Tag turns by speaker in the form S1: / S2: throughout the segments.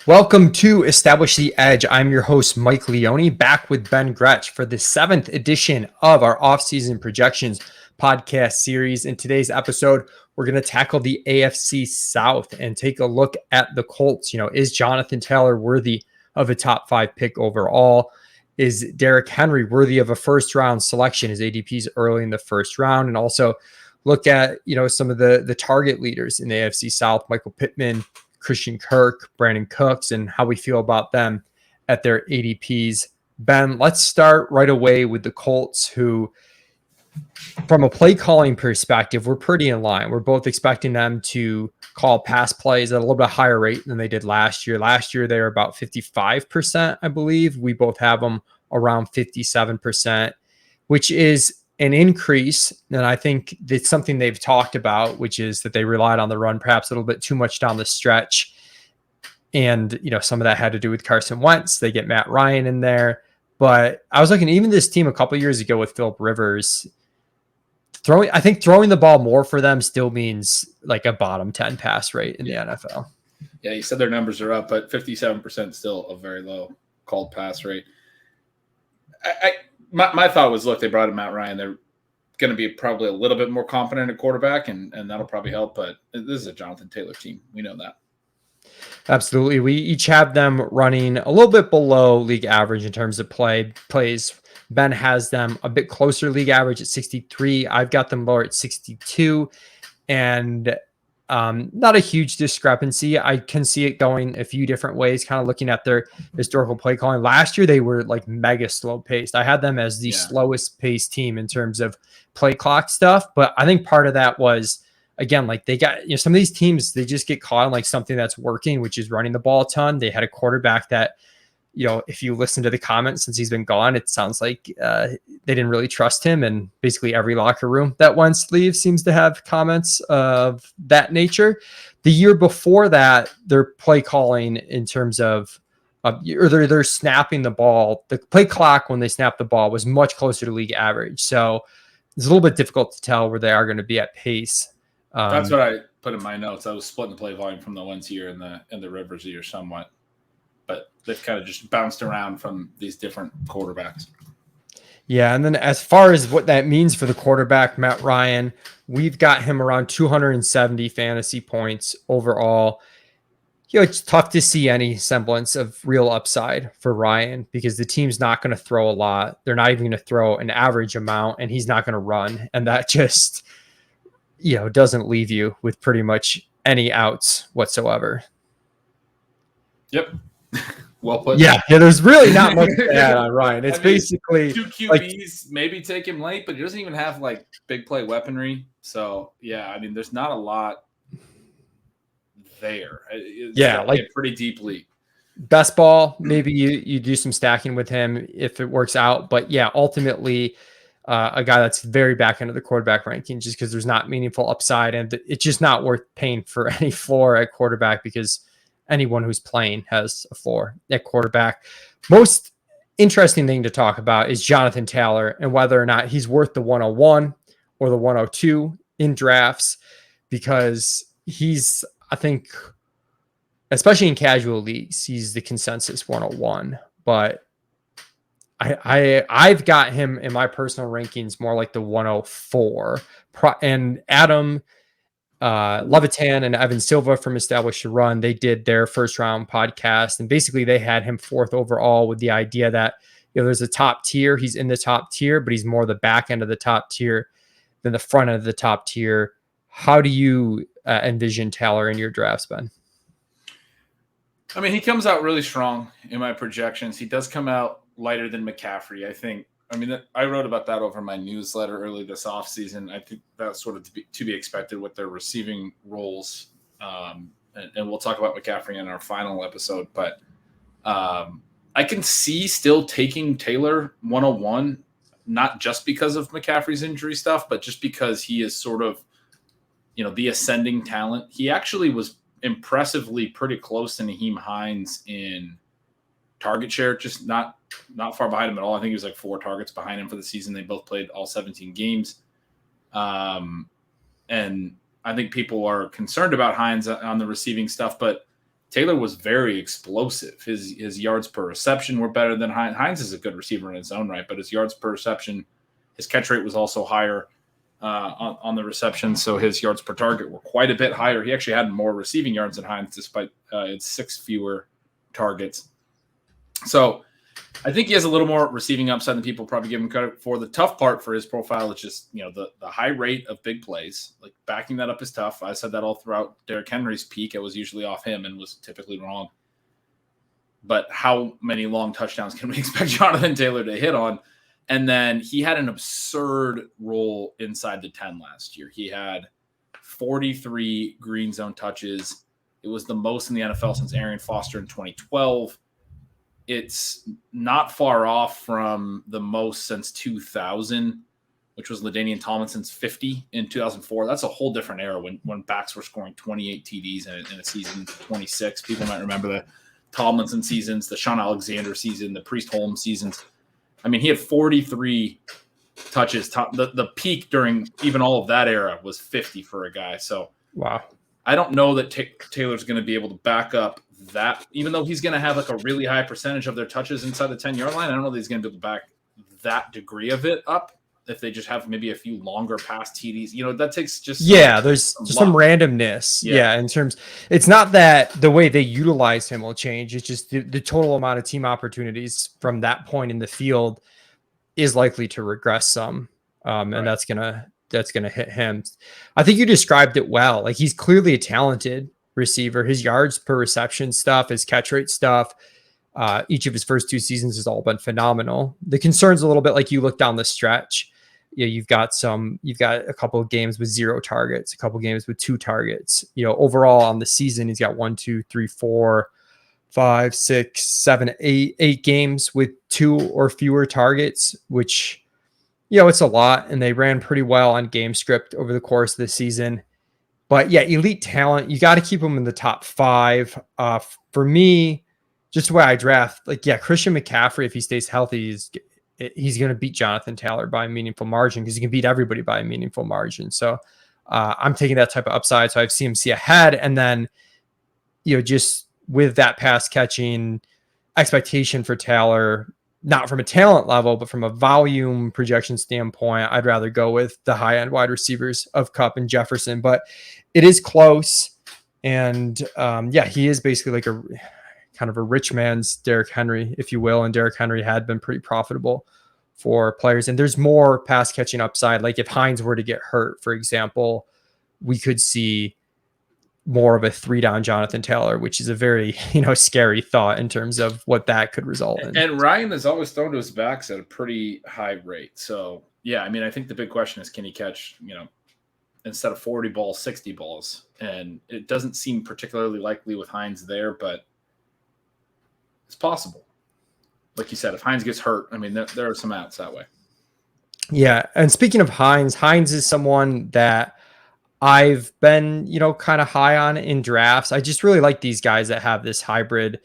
S1: Welcome to Establish the Edge. I'm your host, Mike Leone, back with Ben Gretch for the 7th edition of our offseason projections podcast series. In today's episode, we're going to tackle the AFC South and take a look at the Colts. Is Jonathan Taylor worthy of a top 5 pick overall? Is Derrick Henry worthy of a first round selection? His ADP's early in the first round. And also look at, some of the target leaders in the AFC South, Michael Pittman, Christian Kirk, Brandon Cooks, and how we feel about them at their ADPs. Ben, let's start right away with the Colts, who, from a play calling perspective, we're pretty in line. We're both expecting them to call pass plays at a little bit higher rate than they did last year. Last year, they were about 55%, I believe. We both have them around 57%, which is an increase. And I think it's something they've talked about, which is that they relied on the run perhaps a little bit too much down the stretch. And, some of that had to do with Carson Wentz. They get Matt Ryan in there. But I was looking, even this team a couple of years ago with Philip Rivers, throwing the ball more for them still means like a bottom 10 pass rate in the NFL.
S2: Yeah, you said their numbers are up, but 57% still a very low called pass rate. My thought was, look, they brought in Matt Ryan. They're going to be probably a little bit more competent at quarterback, and that'll probably help. But this is a Jonathan Taylor team. We know that.
S1: Absolutely. We each have them running a little bit below league average in terms of plays. Ben has them a bit closer to league average at 63. I've got them lower at 62. And not a huge discrepancy. I can see it going a few different ways, kind of looking at their historical play calling. Last year, they were like mega slow paced. I had them as the slowest paced team in terms of play clock stuff. But I think part of that was, again, like they got, some of these teams, they just get caught on like something that's working, which is running the ball a ton. They had a quarterback that, if you listen to the comments since he's been gone, it sounds like they didn't really trust him. And basically every locker room that Wentz leaves seems to have comments of that nature. The year before that, their play calling in terms of, or they're snapping the ball, the play clock when they snap the ball was much closer to league average. So it's a little bit difficult to tell where they are going to be at pace.
S2: That's what I put in my notes. I was splitting the play volume from the Wentz year and the Rivers year somewhat. But they've kind of just bounced around from these different quarterbacks.
S1: Yeah, and then as far as what that means for the quarterback, Matt Ryan, we've got him around 270 fantasy points overall. It's tough to see any semblance of real upside for Ryan because the team's not going to throw a lot. They're not even going to throw an average amount, and he's not going to run. And that just, doesn't leave you with pretty much any outs whatsoever.
S2: Yep. Well put.
S1: Yeah, there's really not much to add on Ryan. It's basically
S2: 2 QBs, maybe take him late, but he doesn't even have like big play weaponry. So there's not a lot there. It's like a pretty deep league.
S1: Best ball, maybe you do some stacking with him if it works out. But yeah, ultimately a guy that's very back end of the quarterback ranking just because there's not meaningful upside and it's just not worth paying for any floor at quarterback because anyone who's playing has a floor at quarterback. Most interesting thing to talk about is Jonathan Taylor and whether or not he's worth the 101 or the 102 in drafts because he's, I think, especially in casual leagues, he's the consensus 101. But I've got him in my personal rankings more like the 104. And Adam Levitan and Evan Silva from Establish the Run, they did their first round podcast and basically they had him 4th overall with the idea that there's a top tier, he's in the top tier, but he's more the back end of the top tier than the front end of the top tier. How do you envision Taylor in your drafts, Ben?
S2: He comes out really strong in my projections. He does come out lighter than McCaffrey, I think. I wrote about that over my newsletter early this offseason. I think that's sort of to be expected with their receiving roles. And we'll talk about McCaffrey in our final episode. But I can see still taking Taylor 101, not just because of McCaffrey's injury stuff, but just because he is sort of, the ascending talent. He actually was impressively pretty close to Nyheim Hines in target share, just not far behind him at all. I think he was like 4 targets behind him for the season. They both played all 17 games. And I think people are concerned about Hines on the receiving stuff, but Taylor was very explosive. His yards per reception were better than Hines. Hines is a good receiver in his own right, but his yards per reception, his catch rate was also higher on the reception, so his yards per target were quite a bit higher. He actually had more receiving yards than Hines, despite its 6 fewer targets. So I think he has a little more receiving upside than people probably give him credit for. The tough part for his profile is just, the high rate of big plays. Like, backing that up is tough. I said that all throughout Derrick Henry's peak. I was usually off him and was typically wrong. But how many long touchdowns can we expect Jonathan Taylor to hit on? And then he had an absurd role inside the 10 last year. He had 43 green zone touches. It was the most in the NFL since Arian Foster in 2012. It's not far off from the most since 2000, which was LaDainian Tomlinson's 50 in 2004. That's a whole different era when backs were scoring 28 TDs in a season, 26. People might remember the Tomlinson seasons, the Sean Alexander season, the Priest Holmes seasons. I mean, he had 43 touches. The peak during even all of that era was 50 for a guy. So,
S1: wow.
S2: I don't know that Taylor's going to be able to back up that, even though he's going to have like a really high percentage of their touches inside the 10-yard line. I don't know that he's going to be able to back that degree of it up if they just have maybe a few longer pass TDs. That takes just
S1: there's just some randomness. Yeah, in terms, it's not that the way they utilize him will change. It's just the total amount of team opportunities from that point in the field is likely to regress some, and right. that's gonna hit him. I think you described it well. Like, he's clearly a talented receiver. His yards per reception stuff, his catch rate stuff, each of his first 2 seasons has all been phenomenal. The concern's a little bit like you look down the stretch. You've got a couple of games with 0 targets, a couple of games with 2 targets. Overall on the season, he's got 1, 2, 3, 4, 5, 6, 7, 8 games with 2 or fewer targets, which, it's a lot. And they ran pretty well on game script over the course of the season. But yeah, elite talent, you got to keep him in the top 5. For me, just the way I draft, Christian McCaffrey, if he stays healthy, he's going to beat Jonathan Taylor by a meaningful margin, because he can beat everybody by a meaningful margin. So I'm taking that type of upside. So I've CMC ahead. And then, just with that pass catching expectation for Taylor, not from a talent level, but from a volume projection standpoint, I'd rather go with the high end wide receivers of Kupp and Jefferson, but it is close. And he is basically like a kind of a rich man's Derrick Henry, if you will. And Derrick Henry had been pretty profitable for players. And there's more pass catching upside. Like, if Hines were to get hurt, for example, we could see more of a 3-down Jonathan Taylor, which is a very, scary thought in terms of what that could result in.
S2: And Ryan has always thrown to his backs at a pretty high rate. So, I think the big question is, can he catch, instead of 40 balls, 60 balls? And it doesn't seem particularly likely with Hines there, but it's possible. Like you said, if Hines gets hurt, there are some outs that way.
S1: Yeah. And speaking of Hines is someone that I've been, kind of high on in drafts. I just really like these guys that have this hybrid,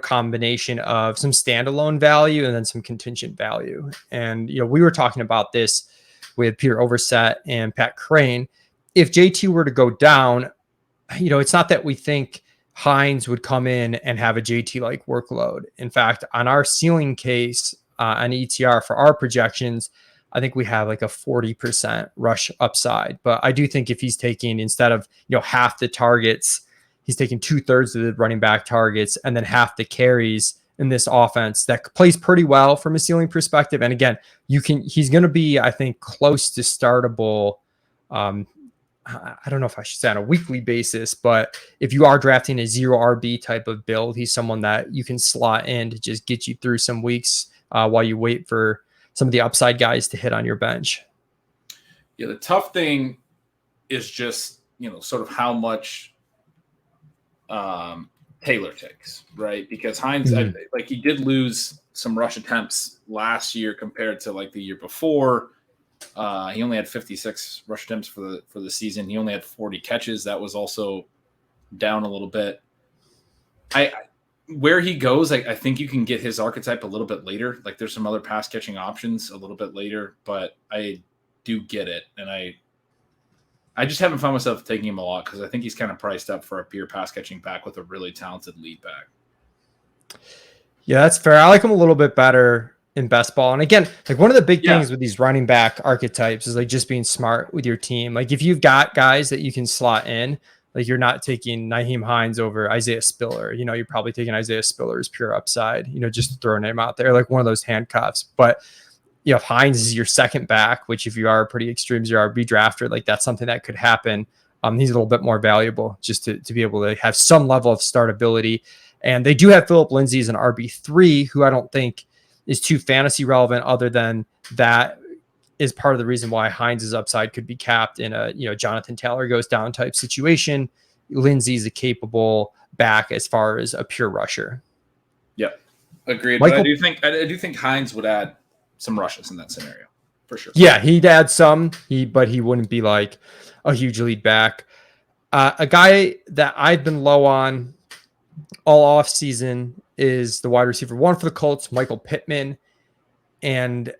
S1: combination of some standalone value and then some contingent value. And, we were talking about this with Peter Overset and Pat Crane. If JT were to go down, it's not that we think Hines would come in and have a JT-like workload. In fact, on our ceiling case on ETR for our projections, I think we have like a 40% rush upside. But I do think if he's taking, instead of, half the targets, he's taking 2/3 of the running back targets and then half the carries in this offense that plays pretty well from a ceiling perspective. And again, he's going to be, I think, close to startable. I don't know if I should say on a weekly basis, but if you are drafting a 0 RB type of build, he's someone that you can slot in to just get you through some weeks while you wait for some of the upside guys to hit on your bench.
S2: Yeah, the tough thing is just, sort of how much Taylor takes, right? Because Hines, he did lose some rush attempts last year compared to the year before. He only had 56 rush attempts for the season. He only had 40 catches. That was also down a little bit. Where he goes, I think you can get his archetype a little bit later. Like, there's some other pass catching options a little bit later, but I do get it. And I just haven't found myself taking him a lot because I think he's kind of priced up for a pure pass catching back with a really talented lead back.
S1: Yeah, that's fair. I like him a little bit better in best ball. And again, like one of the big things with these running back archetypes is like just being smart with your team. Like if you've got guys that you can slot in, like you're not taking Nyheim Hines over Isaiah Spiller. You know, you're probably taking Isaiah Spiller's pure upside, you know, just throwing him out there, like one of those handcuffs. But you know, if Hines is your second back, which if you are pretty extreme as you are redrafted, like that's something that could happen. He's a little bit more valuable just to be able to have some level of startability. And they do have Phillip Lindsay as an RB3, who I don't think is too fantasy relevant, other than that is part of the reason why Hines' upside could be capped in a, you know, Jonathan Taylor goes down type situation. Lindsay's a capable back as far as a pure rusher.
S2: Yep. Agreed. But I do think Hines would add some rushes in that scenario for sure.
S1: Yeah, he'd add some, but he wouldn't be like a huge lead back. A guy that I've been low on all off season is the wide receiver 1 for the Colts, Michael Pittman. And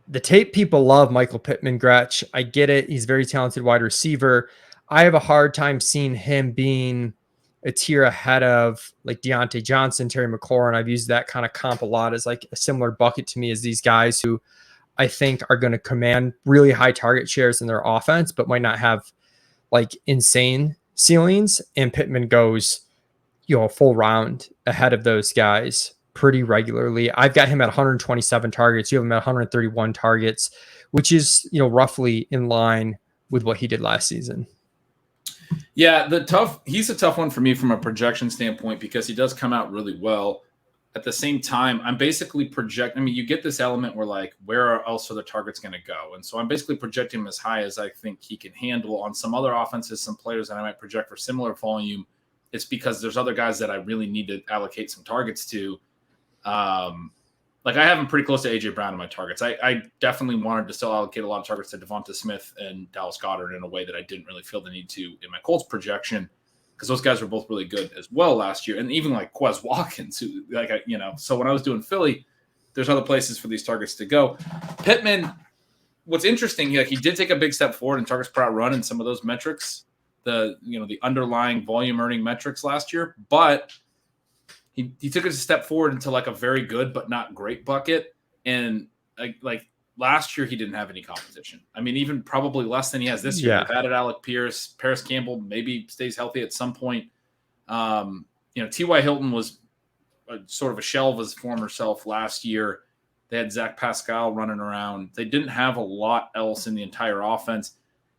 S1: the tape people love Michael Pittman, Gretch. I get it. He's a very talented wide receiver. I have a hard time seeing him being a tier ahead of like Deontay Johnson, Terry McLaurin. I've used that kind of comp a lot as like a similar bucket to me as these guys who I think are going to command really high target shares in their offense, but might not have like insane ceilings. And Pittman goes, you know, a full round ahead of those guys pretty regularly. I've got him at 127 targets. You have him at 131 targets, which is, you know, roughly in line with what he did last season.
S2: Yeah, he's a tough one for me from a projection standpoint because he does come out really well. At the same time, I'm basically projecting. I mean, you get this element where like, where else are the targets going to go? And so I'm basically projecting him as high as I think he can handle on some other offenses, some players that I might project for similar volume. It's because there's other guys that I really need to allocate some targets to. Like I have him pretty close to AJ Brown in my targets. I definitely wanted to still allocate a lot of targets to Devonta Smith and Dallas Goedert in a way that I didn't really feel the need to in my Colts projection, because those guys were both really good as well last year. And even like Quez Watkins, who so when I was doing Philly, there's other places for these targets to go. Pittman, what's interesting, he did take a big step forward in targets per out run in some of those metrics, the underlying volume earning metrics last year, but he took it a step forward into like a very good but not great bucket. And like last year, he didn't have any competition. I mean, even probably less than he has this year.
S1: Yeah.
S2: They've added Alec Pierce, Paris Campbell maybe stays healthy at some point. T.Y. Hilton was sort of a shell of his former self last year. They had Zach Pascal running around. They didn't have a lot else in the entire offense.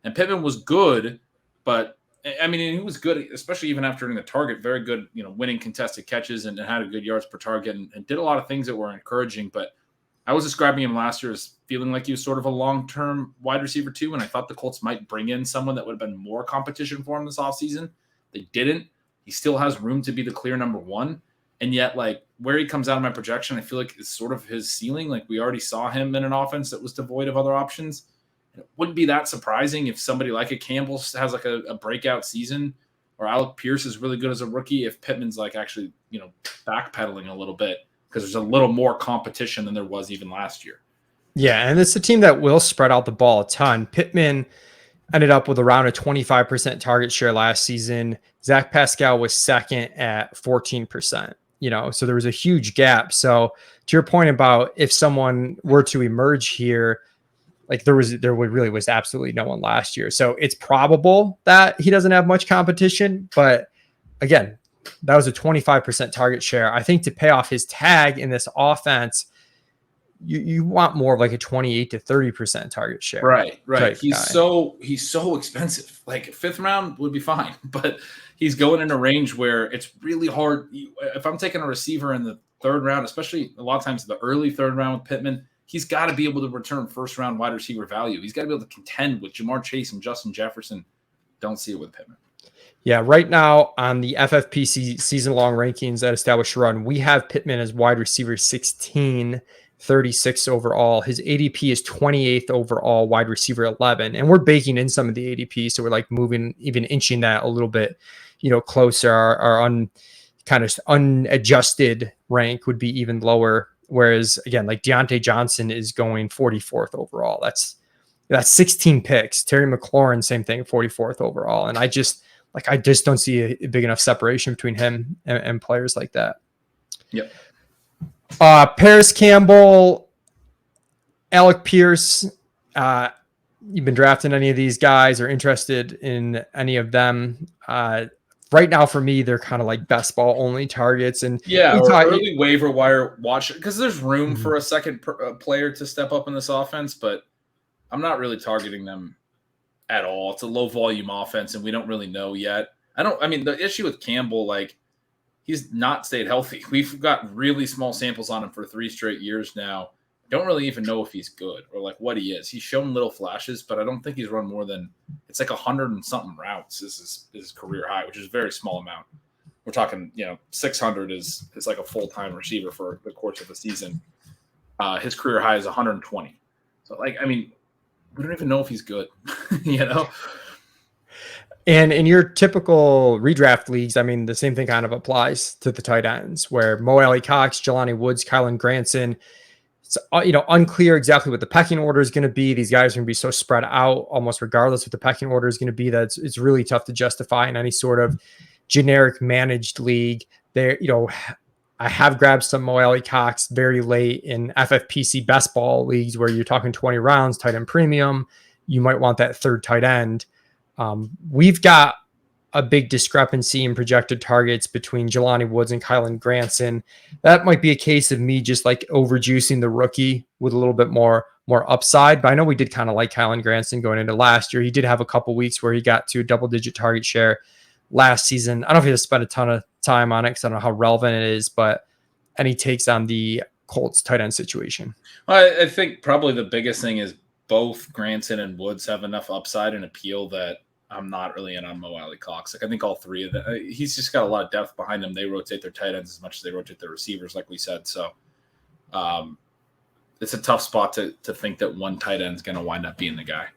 S2: And Pittman was good, but I mean, he was good, especially even after in the target, very good, winning contested catches and had a good yards per target and did a lot of things that were encouraging. But I was describing him last year as feeling like he was sort of a long-term wide receiver too. And I thought the Colts might bring in someone that would have been more competition for him this offseason. They didn't. He still has room to be the clear number one. And yet, like, where he comes out of my projection, I feel like is sort of his ceiling. Like, we already saw him in an offense that was devoid of other options. It wouldn't be that surprising if somebody like a Campbell has like a breakout season, or Alec Pierce is really good as a rookie if Pittman's like actually, backpedaling a little bit because there's a little more competition than there was even last year.
S1: Yeah, and it's a team that will spread out the ball a ton. Pittman ended up with around a 25% target share last season. Zach Pascal was second at 14%. So there was a huge gap. So to your point about if someone were to emerge here, like there really was absolutely no one last year. So it's probable that he doesn't have much competition, but again, that was a 25% target share. I think to pay off his tag in this offense, you want more of like a 28 to 30% target share.
S2: Right. He's so expensive. Like fifth round would be fine, but he's going in a range where it's really hard. If I'm taking a receiver in the third round, especially a lot of times the early third round with Pittman, he's got to be able to return first round wide receiver value. He's got to be able to contend with Jamar Chase and Justin Jefferson. Don't see it with Pittman.
S1: Yeah, right now on the FFPC season-long rankings that Established Run, we have Pittman as wide receiver 16, 36 overall. His ADP is 28th overall, wide receiver 11. And we're baking in some of the ADP, so we're like moving, even inching that a little bit, closer. Our kind of unadjusted rank would be even lower. Whereas, again, like Deontay Johnson is going 44th overall. That's That's 16 picks. Terry McLaurin, same thing, 44th overall. And I just don't see a big enough separation between him and players like that.
S2: Yep.
S1: Paris Campbell, Alec Pierce. You've been drafting any of these guys or interested in any of them? Right now, for me, they're kind of like best ball only targets. And
S2: early waiver wire watch, because there's room for a second player to step up in this offense, but I'm not really targeting them at all. It's a low volume offense, and we don't really know yet. The issue with Campbell, like, he's not stayed healthy. We've got really small samples on him for 3 straight years now. Don't really even know if he's good or like what he is. He's shown little flashes, but I don't think he's run more than, it's like 100 and something routes is his career high, which is a very small amount. We're talking, 600 is like a full-time receiver for the course of the season. His career high is 120. So we don't even know if he's good,
S1: And in your typical redraft leagues, the same thing kind of applies to the tight ends, where Mo Alley-Cox, Jelani Woods, Kylan Granson. It's unclear exactly what the pecking order is going to be. These guys are going to be so spread out, almost regardless what the pecking order is going to be, that it's really tough to justify in any sort of generic managed league. There, I have grabbed some Mo Alley-Cox very late in FFPC best ball leagues where you're talking 20 rounds, tight end premium. You might want that third tight end. We've got a big discrepancy in projected targets between Jelani Woods and Kylan Granson. That might be a case of me just like overjuicing the rookie with a little bit more upside. But I know we did kind of like Kylan Granson going into last year. He did have a couple weeks where he got to a double-digit target share last season. I don't know if he has spent a ton of time on it because I don't know how relevant it is, but any takes on the Colts tight end situation?
S2: Well, I think probably the biggest thing is both Granson and Woods have enough upside and appeal that I'm not really in on Mo Alley-Cox. I think all three of them, he's just got a lot of depth behind him. They rotate their tight ends as much as they rotate their receivers, like we said. So it's a tough spot to think that one tight end is going to wind up being the guy.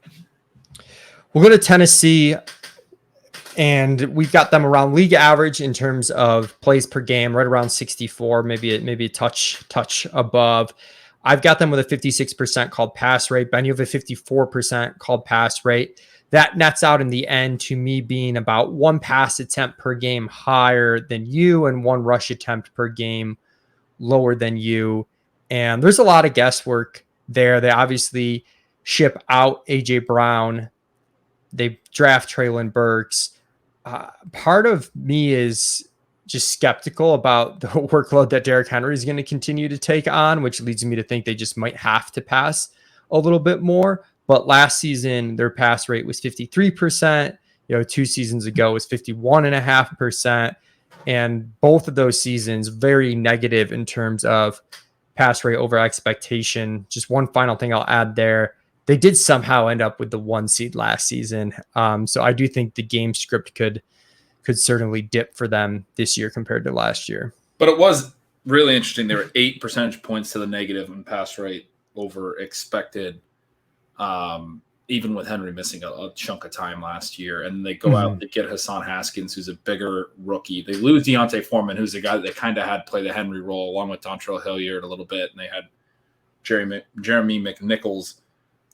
S1: We'll go to Tennessee, and we've got them around league average in terms of plays per game, right around 64, maybe a touch above. I've got them with a 56% called pass rate. Ben, you have a 54% called pass rate. That nets out in the end to me being about 1 pass attempt per game higher than you and 1 rush attempt per game lower than you. And there's a lot of guesswork there. They obviously ship out A.J. Brown. They draft Treylon Burks. Part of me is just skeptical about the workload that Derrick Henry is going to continue to take on, which leads me to think they just might have to pass a little bit more. But last season, their pass rate was 53%. 2 seasons ago was 51.5%. And both of those seasons, very negative in terms of pass rate over expectation. Just one final thing I'll add there. They did somehow end up with the 1 seed last season. So I do think the game script could certainly dip for them this year compared to last year.
S2: But it was really interesting. There were 8 percentage points to the negative in pass rate over expected. Even with Henry missing a chunk of time last year, and they go out, they get Hassan Haskins, who's a bigger rookie. They lose Deontay Foreman, who's a guy that they kind of had play the Henry role along with Dontrell Hilliard a little bit. And they had Jeremy McNichols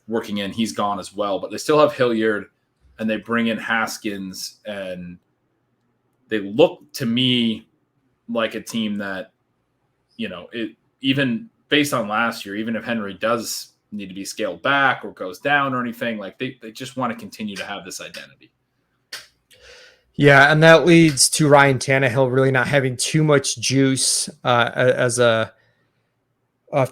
S2: working in. He's gone as well, but they still have Hilliard, and they bring in Haskins, and they look to me like a team that, even based on last year, even if Henry does need to be scaled back or goes down or anything, like they just want to continue to have this identity.
S1: Yeah, and that leads to Ryan Tannehill really not having too much juice as a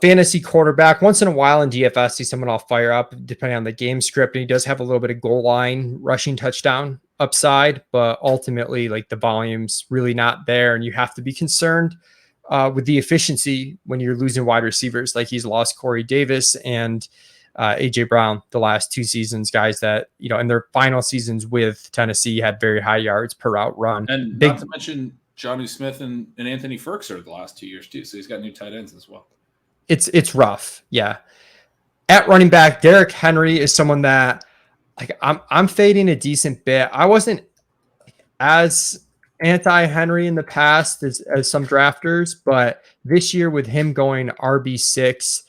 S1: fantasy quarterback. Once in a while in DFS, see someone I'll fire up depending on the game script, and he does have a little bit of goal line rushing touchdown upside, but ultimately, like, the volume's really not there, and you have to be concerned with the efficiency when you're losing wide receivers. Like, he's lost Corey Davis and A.J. Brown the last 2 seasons, guys that, in their final seasons with Tennessee had very high yards per route run.
S2: And not to mention Jonnu Smith and Anthony Ferguson the last 2 years too. So he's got new tight ends as well.
S1: It's rough. Yeah. At running back, Derrick Henry is someone that, like, I'm fading a decent bit. I wasn't as anti-Henry in the past as some drafters, but this year with him going RB6,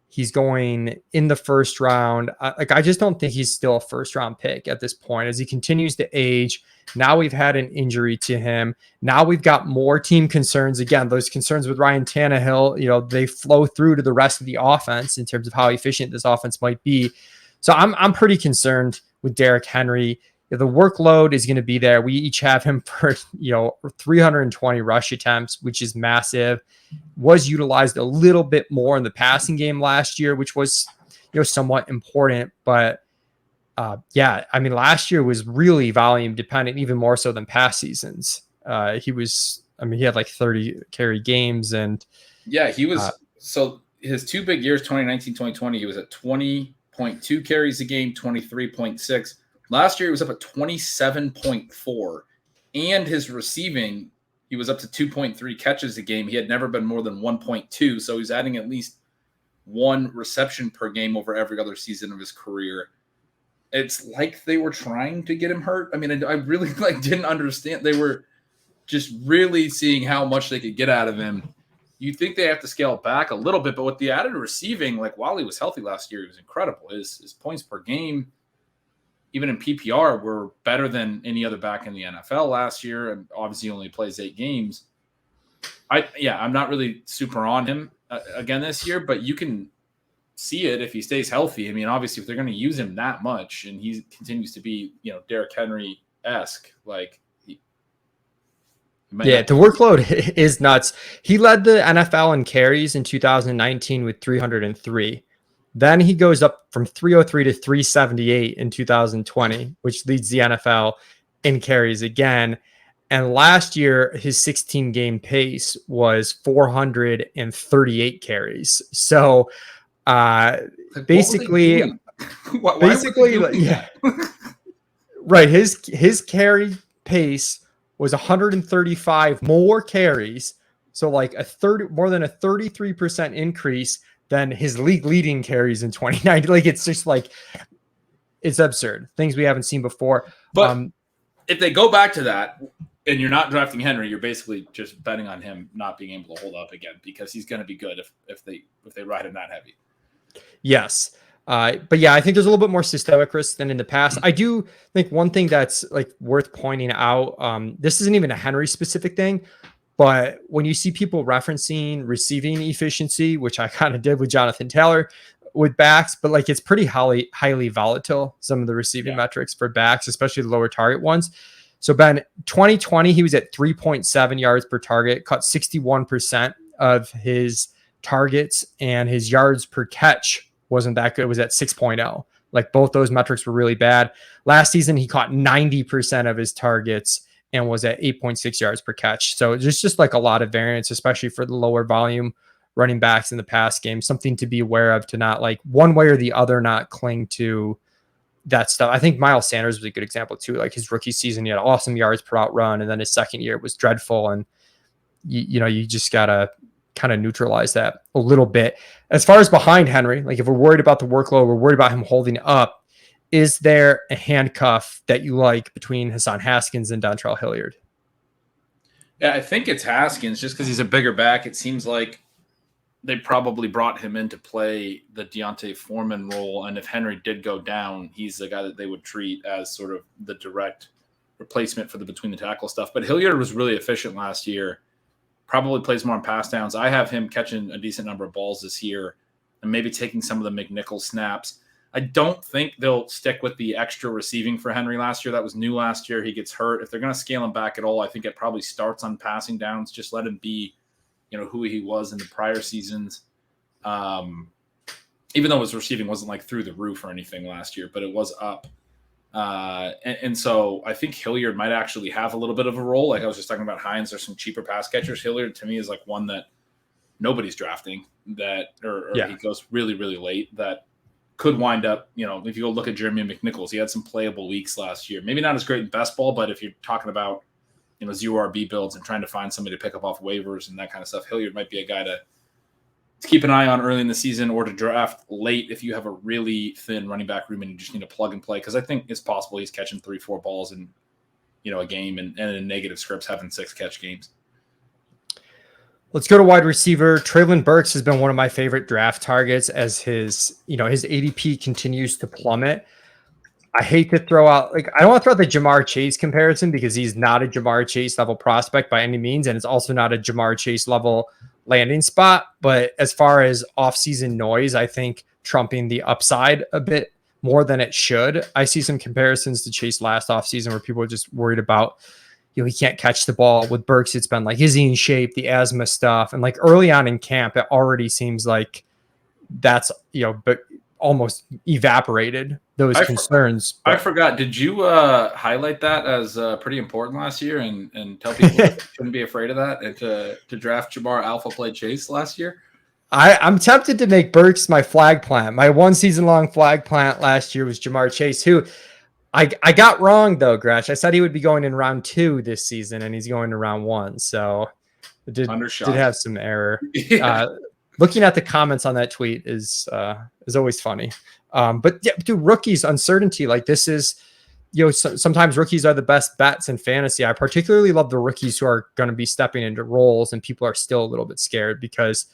S1: He's going in the first round. I just don't think he's still a first round pick at this point as he continues to age. Now we've had an injury to him. Now we've got more team concerns. Again, those concerns with Ryan Tannehill, they flow through to the rest of the offense in terms of how efficient this offense might be. So I'm pretty concerned with Derrick Henry. The workload is going to be there. We each have him for 320 rush attempts, which is massive. Was utilized a little bit more in the passing game last year, which was somewhat important. But last year was really volume dependent, even more so than past seasons. He had like 30 carry games, and
S2: he was. So his two big years, 2019, 2020, he was at 20.2 carries a game, 23.6. Last year, he was up at 27.4, and his receiving, he was up to 2.3 catches a game. He had never been more than 1.2, so he's adding at least one reception per game over every other season of his career. It's like they were trying to get him hurt. I mean, I really didn't understand. They were just really seeing how much they could get out of him. You'd think they have to scale back a little bit, but with the added receiving, while he was healthy last year, he was incredible. His points per game, even in PPR, were better than any other back in the NFL last year, and obviously only plays 8 games. I'm not really super on him again this year, but you can see it if he stays healthy. I mean, obviously, if they're going to use him that much and he continues to be, Derrick Henry-esque, the
S1: workload is nuts. He led the NFL in carries in 2019 with 303. Then he goes up from 303 to 378 in 2020, which leads the NFL in carries again. And last year, his 16-game pace was 438 carries. So basically, right. His carry pace was 135 more carries. So more than a 33% increase than his league leading carries in 2019. It's just it's absurd. Things we haven't seen before.
S2: But if they go back to that and you're not drafting Henry, you're basically just betting on him not being able to hold up again, because he's going to be good if they ride him that heavy.
S1: Yes. But I think there's a little bit more systemic risk than in the past. I do think one thing that's worth pointing out, this isn't even a Henry specific thing, but when you see people referencing receiving efficiency, which I kind of did with Jonathan Taylor with backs, but it's pretty highly volatile, some of the receiving metrics for backs, especially the lower target ones. So Ben, 2020, he was at 3.7 yards per target, caught 61% of his targets, and his yards per catch wasn't that good. It was at 6.0. Both those metrics were really bad. Last season, he caught 90% of his targets and was at 8.6 yards per catch. So there's just a lot of variance, especially for the lower volume running backs in the pass game. Something to be aware of, to not one way or the other, not cling to that stuff. I think Miles Sanders was a good example too. His rookie season, he had awesome yards per out run, and then his second year was dreadful. And you just gotta kind of neutralize that a little bit. As far as behind Henry, if we're worried about the workload, we're worried about him holding up. Is there a handcuff that you like between Hassan Haskins and Dontrell Hilliard?
S2: Yeah, I think it's Haskins, just because he's a bigger back. It seems like they probably brought him in to play the Deontay Foreman role, and if Henry did go down, he's the guy that they would treat as sort of the direct replacement for the between the tackle stuff. But Hilliard was really efficient last year, probably plays more on pass downs. I have him catching a decent number of balls this year and maybe taking some of the McNichols snaps. I don't think they'll stick with the extra receiving for Henry last year. That was new last year. He gets hurt. If they're going to scale him back at all, I think it probably starts on passing downs. Just let him be, who he was in the prior seasons. Even though his receiving wasn't through the roof or anything last year, but it was up. And so I think Hilliard might actually have a little bit of a role. I was just talking about Hines. There's some cheaper pass catchers. Hilliard to me is one that nobody's drafting, that or he goes really, really late, that could wind up, if you go look at Jeremy McNichols, he had some playable weeks last year. Maybe not as great in best ball, but if you're talking about, zero RB builds and trying to find somebody to pick up off waivers and that kind of stuff, Hilliard might be a guy to keep an eye on early in the season, or to draft late if you have a really thin running back room and you just need to plug and play. Because I think it's possible he's catching 3-4 balls in, a game, and in negative scripts having 6 catch games.
S1: Let's go to wide receiver. Treylon Burks has been one of my favorite draft targets as his ADP continues to plummet. I hate to throw out, I don't want to throw out the Jamar Chase comparison because he's not a Jamar Chase level prospect by any means. And it's also not a Jamar Chase level landing spot. But as far as offseason noise, I think trumping the upside a bit more than it should. I see some comparisons to Chase last offseason where people are just worried about, he can't catch the ball. With Burks, it's been like, is he in shape, the asthma stuff. And like early on in camp, it already seems like that's, but almost evaporated those concerns.
S2: I forgot. Did you highlight that as pretty important last year and tell people they shouldn't be afraid of that and to draft Jamar Alpha play Chase last year?
S1: I'm tempted to make Burks my flag plant. My one season long flag plant last year was Jamar Chase, who I got wrong though, Gretch. I said he would be going in round 2 this season, and he's going to round 1. So it did have some error. Yeah. Looking at the comments on that tweet is always funny. But yeah, dude, rookies uncertainty like this is, sometimes rookies are the best bets in fantasy. I particularly love the rookies who are going to be stepping into roles and people are still a little bit scared because,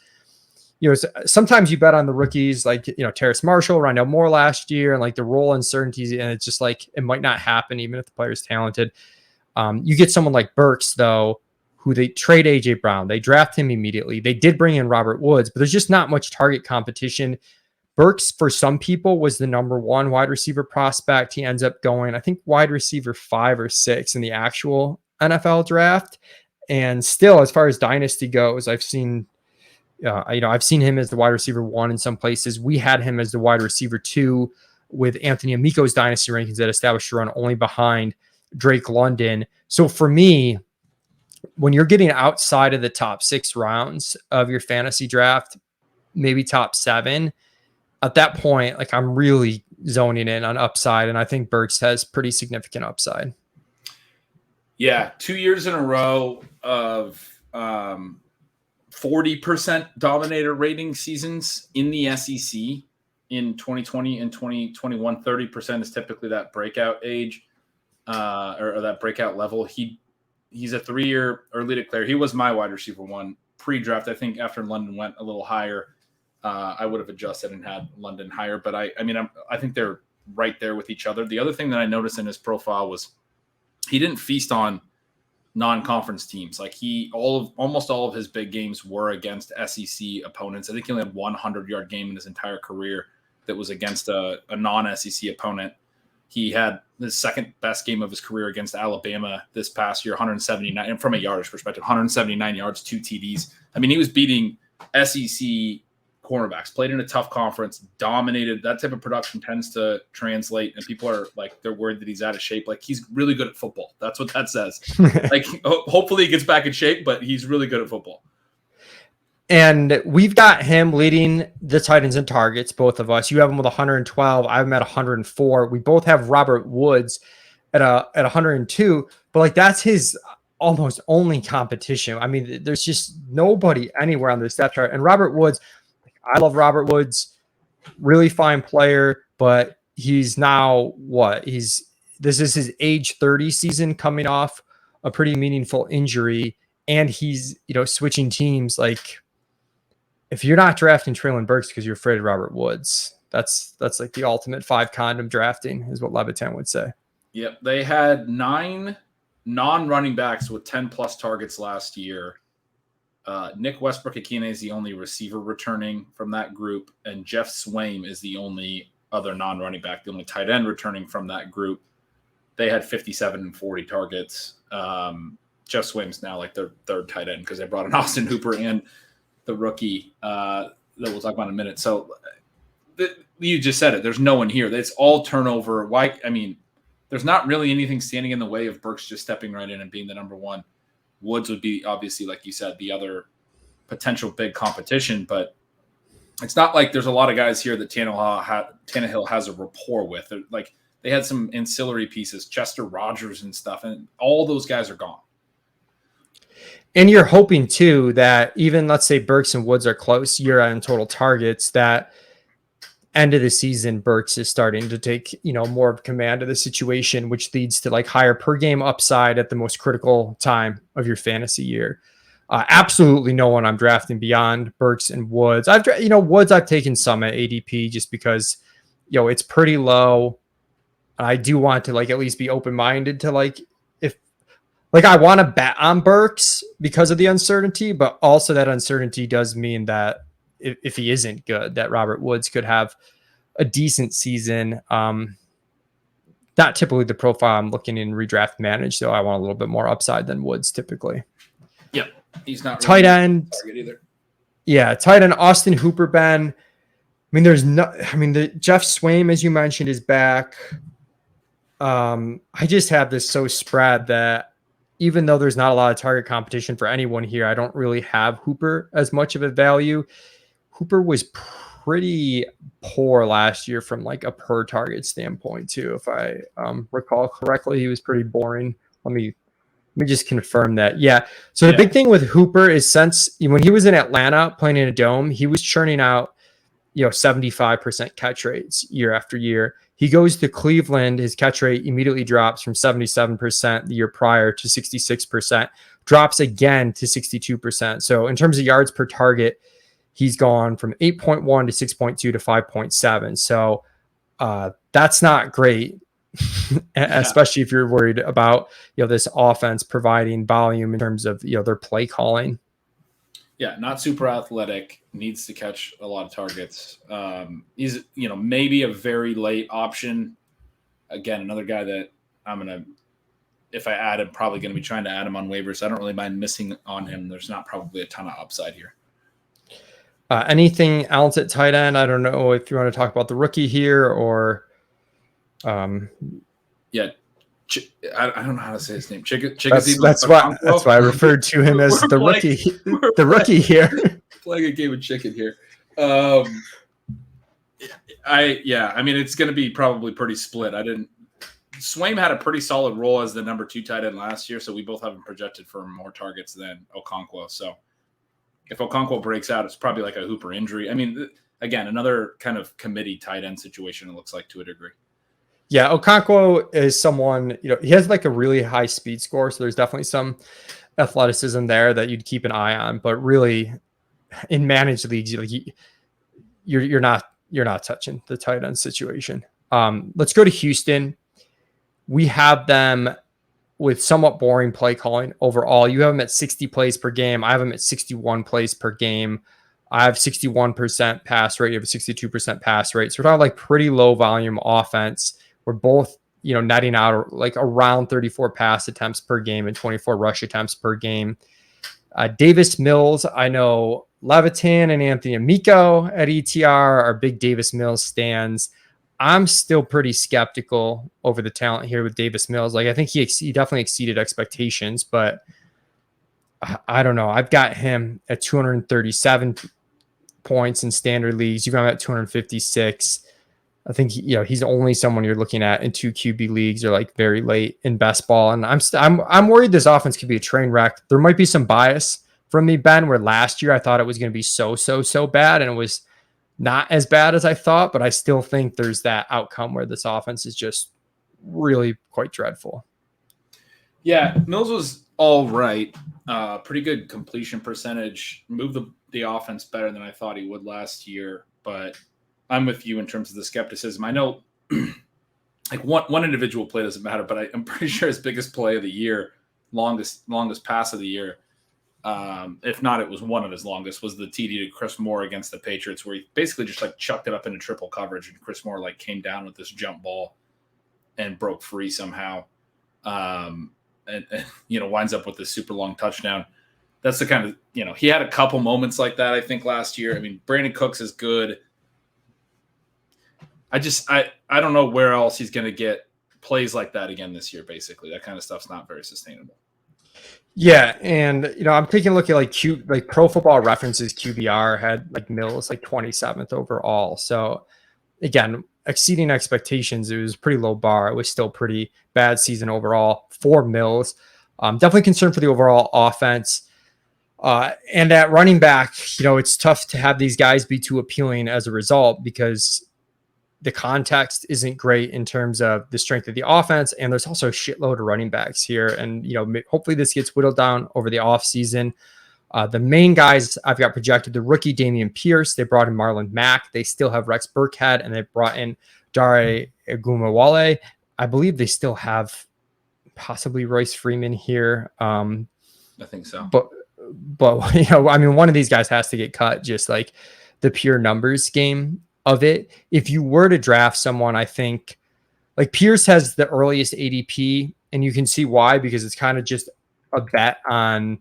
S1: sometimes you bet on the rookies like, Terrace Marshall, Rondale Moore last year, and like the role uncertainties. And it's just like, it might not happen even if the player's talented. You get someone like Burks though, who they trade AJ Brown. They draft him immediately. They did bring in Robert Woods, but there's just not much target competition. Burks, for some people, was the number 1 wide receiver prospect. He ends up going, I think, wide receiver 5 or 6 in the actual NFL draft. And still, as far as dynasty goes, I've seen him as the wide receiver 1 in some places. We had him as the wide receiver 2 with Anthony Amico's dynasty rankings that established a run only behind Drake London. So for me, when you're getting outside of the top 6 rounds of your fantasy draft, maybe top 7, at that point, like I'm really zoning in on upside. And I think Burks has pretty significant upside.
S2: Yeah. 2 years in a row of 40% dominator rating seasons in the SEC in 2020 and 2021. 30% is typically that breakout age or that breakout level. He's a 3-year early declare. He was my wide receiver 1 pre-draft. I think after London went a little higher, I would have adjusted and had London higher. But I think they're right there with each other. The other thing that I noticed in his profile was he didn't feast on non-conference teams. Like almost all of his big games were against SEC opponents. I think he only had 100-yard game in his entire career that was against a non-SEC opponent. He had the second best game of his career against Alabama this past year, 179, and from a yardage perspective, 179 yards, 2 TDs. I mean, he was beating SEC cornerbacks, played in a tough conference, dominated. That type of production tends to translate, and people are like, they're worried that he's out of shape. Like, he's really good at football. That's what that says. Like, hopefully he gets back in shape, but he's really good at football.
S1: And we've got him leading the Titans in targets, both of us. You have him with 112. I have him at 104. We both have Robert Woods at 102, but like that's his almost only competition. I mean, there's just nobody anywhere on this depth chart. And Robert Woods, I love Robert Woods, really fine player, but he's now this is his age 30 season coming off a pretty meaningful injury. And he's, switching teams. Like, if you're not drafting Treylon Burks because you're afraid of Robert Woods, that's like the ultimate 5 condom drafting is what Levitan would say.
S2: Yep. They had 9 non-running backs with 10 plus targets last year. Nick Westbrook-Akine is the only receiver returning from that group, and Jeff Swaim is the only other non-running back, the only tight end returning from that group. They had 57 and 40 targets. Jeff Swaim's now like their third tight end because they brought in Austin Hooper and the rookie that we'll talk about in a minute. So you just said it. There's no one here. It's all turnover. Why? I mean, there's not really anything standing in the way of Burks just stepping right in and being the number 1. Woods would be obviously, like you said, the other potential big competition, but it's not like there's a lot of guys here that Tannehill has a rapport with. Like, they had some ancillary pieces, Chester Rogers and stuff, and all those guys are gone.
S1: And you're hoping too that even, let's say, Burks and Woods are close year-end total targets, that end of the season Burks is starting to take, more of command of the situation, which leads to like higher per game upside at the most critical time of your fantasy year. Absolutely no one I'm drafting beyond Burks and Woods. Woods I've taken some at ADP just because, it's pretty low. I do want to at least be open-minded to if I want to bet on Burks because of the uncertainty, but also that uncertainty does mean that if he isn't good, that Robert Woods could have a decent season. Not typically the profile I'm looking in redraft manage, so I want a little bit more upside than Woods typically.
S2: Yep. He's not
S1: really tight end
S2: either.
S1: Yeah, tight end Austin Hooper, Ben. The Jeff Swaim, as you mentioned, is back. I just have this so spread that even though there's not a lot of target competition for anyone here, I don't really have Hooper as much of a value. Hooper was pretty poor last year from a per target standpoint too. If I recall correctly, he was pretty boring. Let me just confirm that. Yeah. So the big thing with Hooper is since when he was in Atlanta playing in a dome, he was churning out 75% catch rates year after year. He goes to Cleveland, his catch rate immediately drops from 77% the year prior to 66%, drops again to 62%. So in terms of yards per target, he's gone from 8.1 to 6.2 to 5.7. So that's not great, especially if you're worried about this offense providing volume in terms of their play calling.
S2: Yeah, not super athletic, needs to catch a lot of targets. He's, maybe a very late option. Again, another guy that if I add him, probably going to be trying to add him on waivers. I don't really mind missing on him. There's not probably a ton of upside here.
S1: Anything else at tight end? I don't know if you want to talk about the rookie here or.
S2: I don't know how to say his name.
S1: That's why I referred to him as the rookie. The rookie here.
S2: Playing a game of chicken here. It's going to be probably pretty split. Swaim had a pretty solid role as the number 2 tight end last year, so we both have him projected for more targets than Okonkwo. So if Okonkwo breaks out, it's probably like a Hooper injury. Again, another kind of committee tight end situation, it looks like, to a degree.
S1: Yeah, Okonkwo is someone, he has a really high speed score, so there's definitely some athleticism there that you'd keep an eye on. But really, in managed leagues, you're not touching the tight end situation. Let's go to Houston. We have them with somewhat boring play calling overall. You have them at 60 plays per game. I have them at 61 plays per game. I have 61% pass rate. You have a 62% pass rate. So we're talking pretty low volume offense. We're both, netting out around 34 pass attempts per game and 24 rush attempts per game. Davis Mills, I know Levitan and Anthony Amico at ETR are big Davis Mills stands. I'm still pretty skeptical over the talent here with Davis Mills. I think he definitely exceeded expectations, but I don't know. I've got him at 237 points in standard leagues. You got him at 256. I think he's only someone you're looking at in 2 QB leagues or very late in best ball. And I'm worried this offense could be a train wreck. There might be some bias from me, Ben, where last year I thought it was going to be so bad, and it was not as bad as I thought. But I still think there's that outcome where this offense is just really quite dreadful.
S2: Yeah, Mills was all right. Pretty good completion percentage. Moved the offense better than I thought he would last year, but I'm with you in terms of the skepticism. I know one individual play doesn't matter, but I'm pretty sure his biggest play of the year, longest pass of the year, if not, it was one of his longest, was the TD to Chris Moore against the Patriots, where he basically just chucked it up into triple coverage, and Chris Moore came down with this jump ball and broke free somehow, and winds up with this super long touchdown. That's the kind of, he had a couple moments like that, I think, last year. Brandon Cooks is good. I don't know where else he's going to get plays like that again this year. Basically, that kind of stuff's not very sustainable.
S1: Yeah, and I'm taking a look at Pro Football References QBR had Mills 27th overall. So again, exceeding expectations. It was a pretty low bar. It was still pretty bad season overall for Mills. Definitely concerned for the overall offense. And at running back, it's tough to have these guys be too appealing as a result because the context isn't great in terms of the strength of the offense. And there's also a shitload of running backs here. And, hopefully this gets whittled down over the off season. The main guys I've got projected: the rookie Dameon Pierce. They brought in Marlon Mack. They still have Rex Burkhead, and they brought in Dare Agumawale. I believe they still have possibly Royce Freeman here.
S2: I think so.
S1: But I mean, one of these guys has to get cut, just like the pure numbers game of it. If you were to draft someone, I think like Pierce has the earliest ADP, and you can see why, because it's kind of just a bet on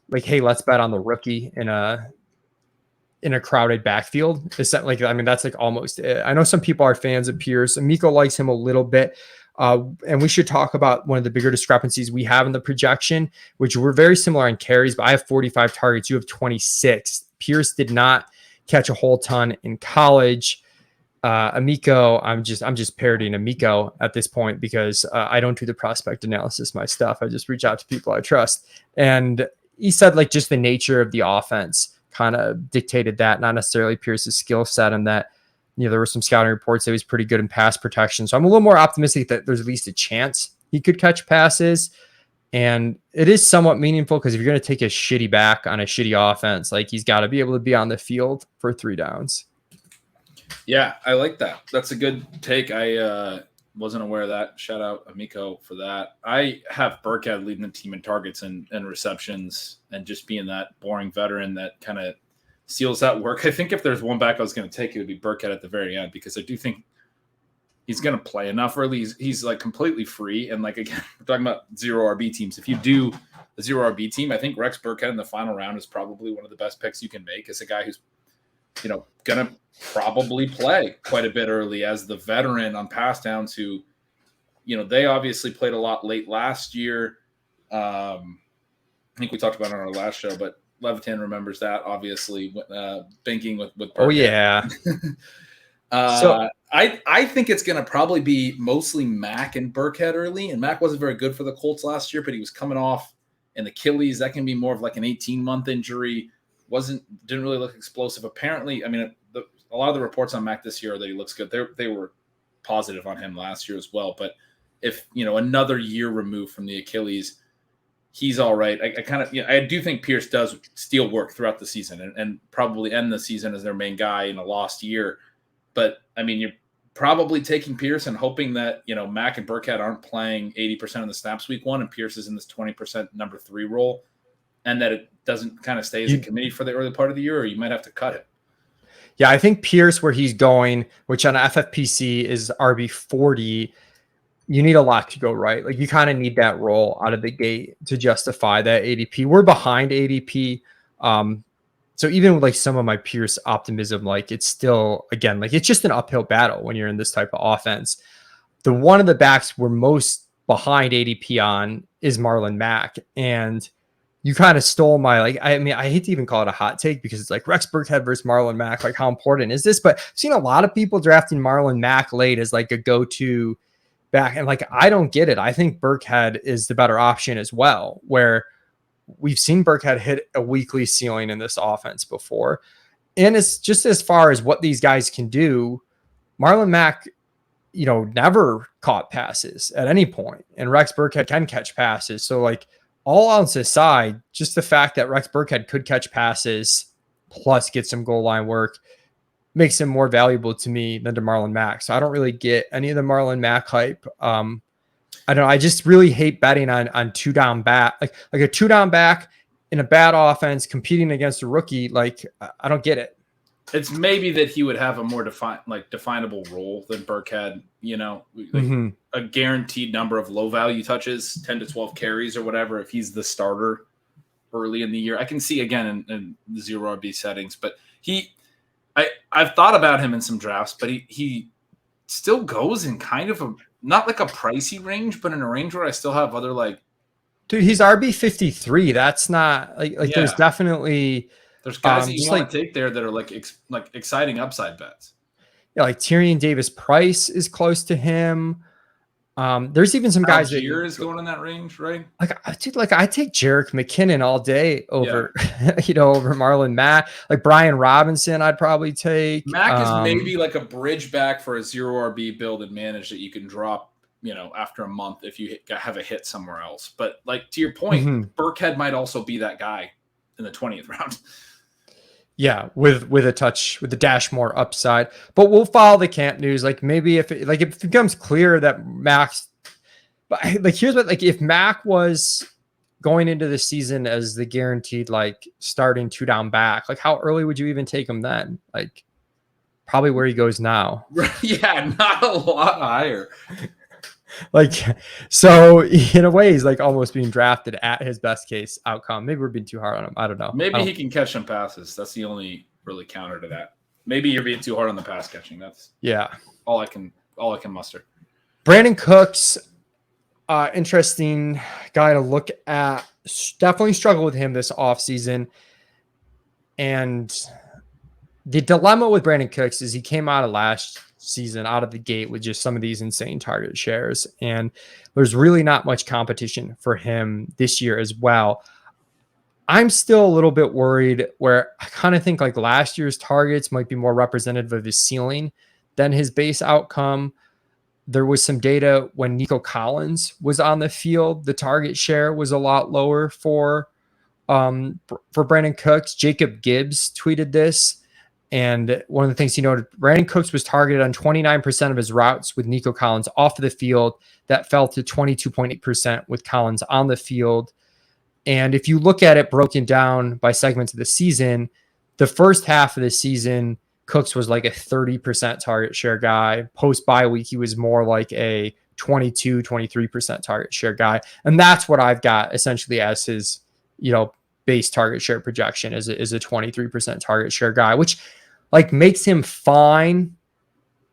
S1: like, hey, let's bet on the rookie in a crowded backfield. Is that like, I mean, that's like almost it. I know some people are fans of Pierce. Amico likes him a little bit. And we should talk about one of the bigger discrepancies we have in the projection, which we're very similar in carries, but I have 45 targets. You have 26. Pierce did not catch a whole ton in college. Amico, I'm just parodying Amico at this point because I don't do the prospect analysis myself. I just reach out to people I trust. And he said like just the nature of the offense kind of dictated that, not necessarily Pierce's skill set, and that, you know, there were some scouting reports that he was pretty good in pass protection. So I'm a little more optimistic that there's at least a chance he could catch passes. And it is somewhat meaningful because if you're going to take a shitty back on a shitty offense, like he's got to be able to be on the field for 3 downs.
S2: Yeah, I like that. That's a good take. I wasn't aware of that. Shout out Amico for that. I have Burkhead leading the team in targets and receptions, and just being that boring veteran that kind of seals that work. I think if there's one back I was going to take, it would be Burkhead at the very end, because I do think he's going to play enough early. He's like completely free. And like, again, we're talking about 0 RB teams. If you do a 0 RB team, I think Rex Burkhead in the final round is probably one of the best picks you can make as a guy who's, you know, going to probably play quite a bit early as the veteran on pass downs who, you know, they obviously played a lot late last year. I think we talked about it on our last show, but Levitan remembers that, obviously, banking with Burkhead.
S1: Oh, yeah.
S2: So I think it's going to probably be mostly Mack and Burkhead early. And Mack wasn't very good for the Colts last year, but he was coming off an Achilles. That can be more of like an 18-month injury. Didn't really look explosive. Apparently, I mean, a lot of the reports on Mack this year are that he looks good. They were positive on him last year as well. But if, you know, another year removed from the Achilles, he's all right. I do think Pierce does steal work throughout the season and probably end the season as their main guy in a lost year. But I mean, you're probably taking Pierce and hoping that, you know, Mack and Burkhead aren't playing 80% of the snaps week 1, and Pierce is in this 20% number 3 role, and that it doesn't kind of stay as a committee for the early part of the year, or you might have to cut it.
S1: Yeah, I think Pierce, where he's going, which on FFPC is RB40, you need a lot to go right. Like, you kind of need that role out of the gate to justify that ADP. We're behind ADP. So even with like some of my Pierce optimism, like it's still, again, like it's just an uphill battle when you're in this type of offense. The one of the backs we're most behind ADP on is Marlon Mack. And you kind of stole my, like, I mean, I hate to even call it a hot take because it's like Rex Burkhead versus Marlon Mack. Like, how important is this? But I've seen a lot of people drafting Marlon Mack late as like a go-to back. And like, I don't get it. I think Burkhead is the better option as well, where we've seen Burkhead hit a weekly ceiling in this offense before. And it's just as far as what these guys can do. Marlon Mack, you know, never caught passes at any point, and Rex Burkhead can catch passes. So like, all else aside, just the fact that Rex Burkhead could catch passes plus get some goal line work makes him more valuable to me than to Marlon Mack. So I don't really get any of the Marlon Mack hype. I don't know. I just really hate betting on 2-down back, like a 2-down back in a bad offense competing against a rookie. Like, I don't get it.
S2: It's maybe that he would have a more definable role than Burkhead, you know, like a guaranteed number of low value touches, 10 to 12 carries or whatever, if he's the starter early in the year. I can see again in the 0 RB settings, but I've thought about him in some drafts, but he still goes in kind of a, not like a pricey range, but in a range where I still have other like,
S1: dude, he's RB 53. That's not like yeah. There's definitely,
S2: there's guys that you want to take there that are like exciting upside bets.
S1: Yeah, like Tyrion Davis-Price is close to him. There's even some guys
S2: that is going in that range, right?
S1: Like I take Jerick McKinnon all day over, over Marlon Mack. Like Brian Robinson, I'd probably take.
S2: Mack is maybe like a bridge back for a 0 RB build and manage that you can drop, you know, after a month if you have a hit somewhere else. But like to your point, Burkhead might also be that guy in the 20th round.
S1: Yeah, with the dash more upside, but we'll follow the camp news. Like maybe if it becomes clear that Mac's, but like here's what, like if Mac was going into the season as the guaranteed like starting 2 down back, like how early would you even take him then? Like probably where he goes now.
S2: Yeah, not a lot higher.
S1: Like, so in a way, he's like almost being drafted at his best case outcome. Maybe we're being too hard on him. I don't know.
S2: Maybe he can catch some passes. That's the only really counter to that. Maybe you're being too hard on the pass catching. That's all I can muster.
S1: Brandon Cooks, interesting guy to look at. Definitely struggled with him this offseason. And the dilemma with Brandon Cooks is he came out of last season out of the gate with just some of these insane target shares. And there's really not much competition for him this year as well. I'm still a little bit worried where I kind of think like last year's targets might be more representative of his ceiling than his base outcome. There was some data when Nico Collins was on the field, the target share was a lot lower for Brandon Cooks. Jacob Gibbs tweeted this. And one of the things he noted, Brandon Cooks was targeted on 29% of his routes with Nico Collins off of the field. That fell to 22.8% with Collins on the field. And if you look at it broken down by segments of the season, the first half of the season, Cooks was like a 30% target share guy. Post bye week, he was more like a 23% target share guy. And that's what I've got essentially as his, base target share projection is a 23% target share guy, which like makes him fine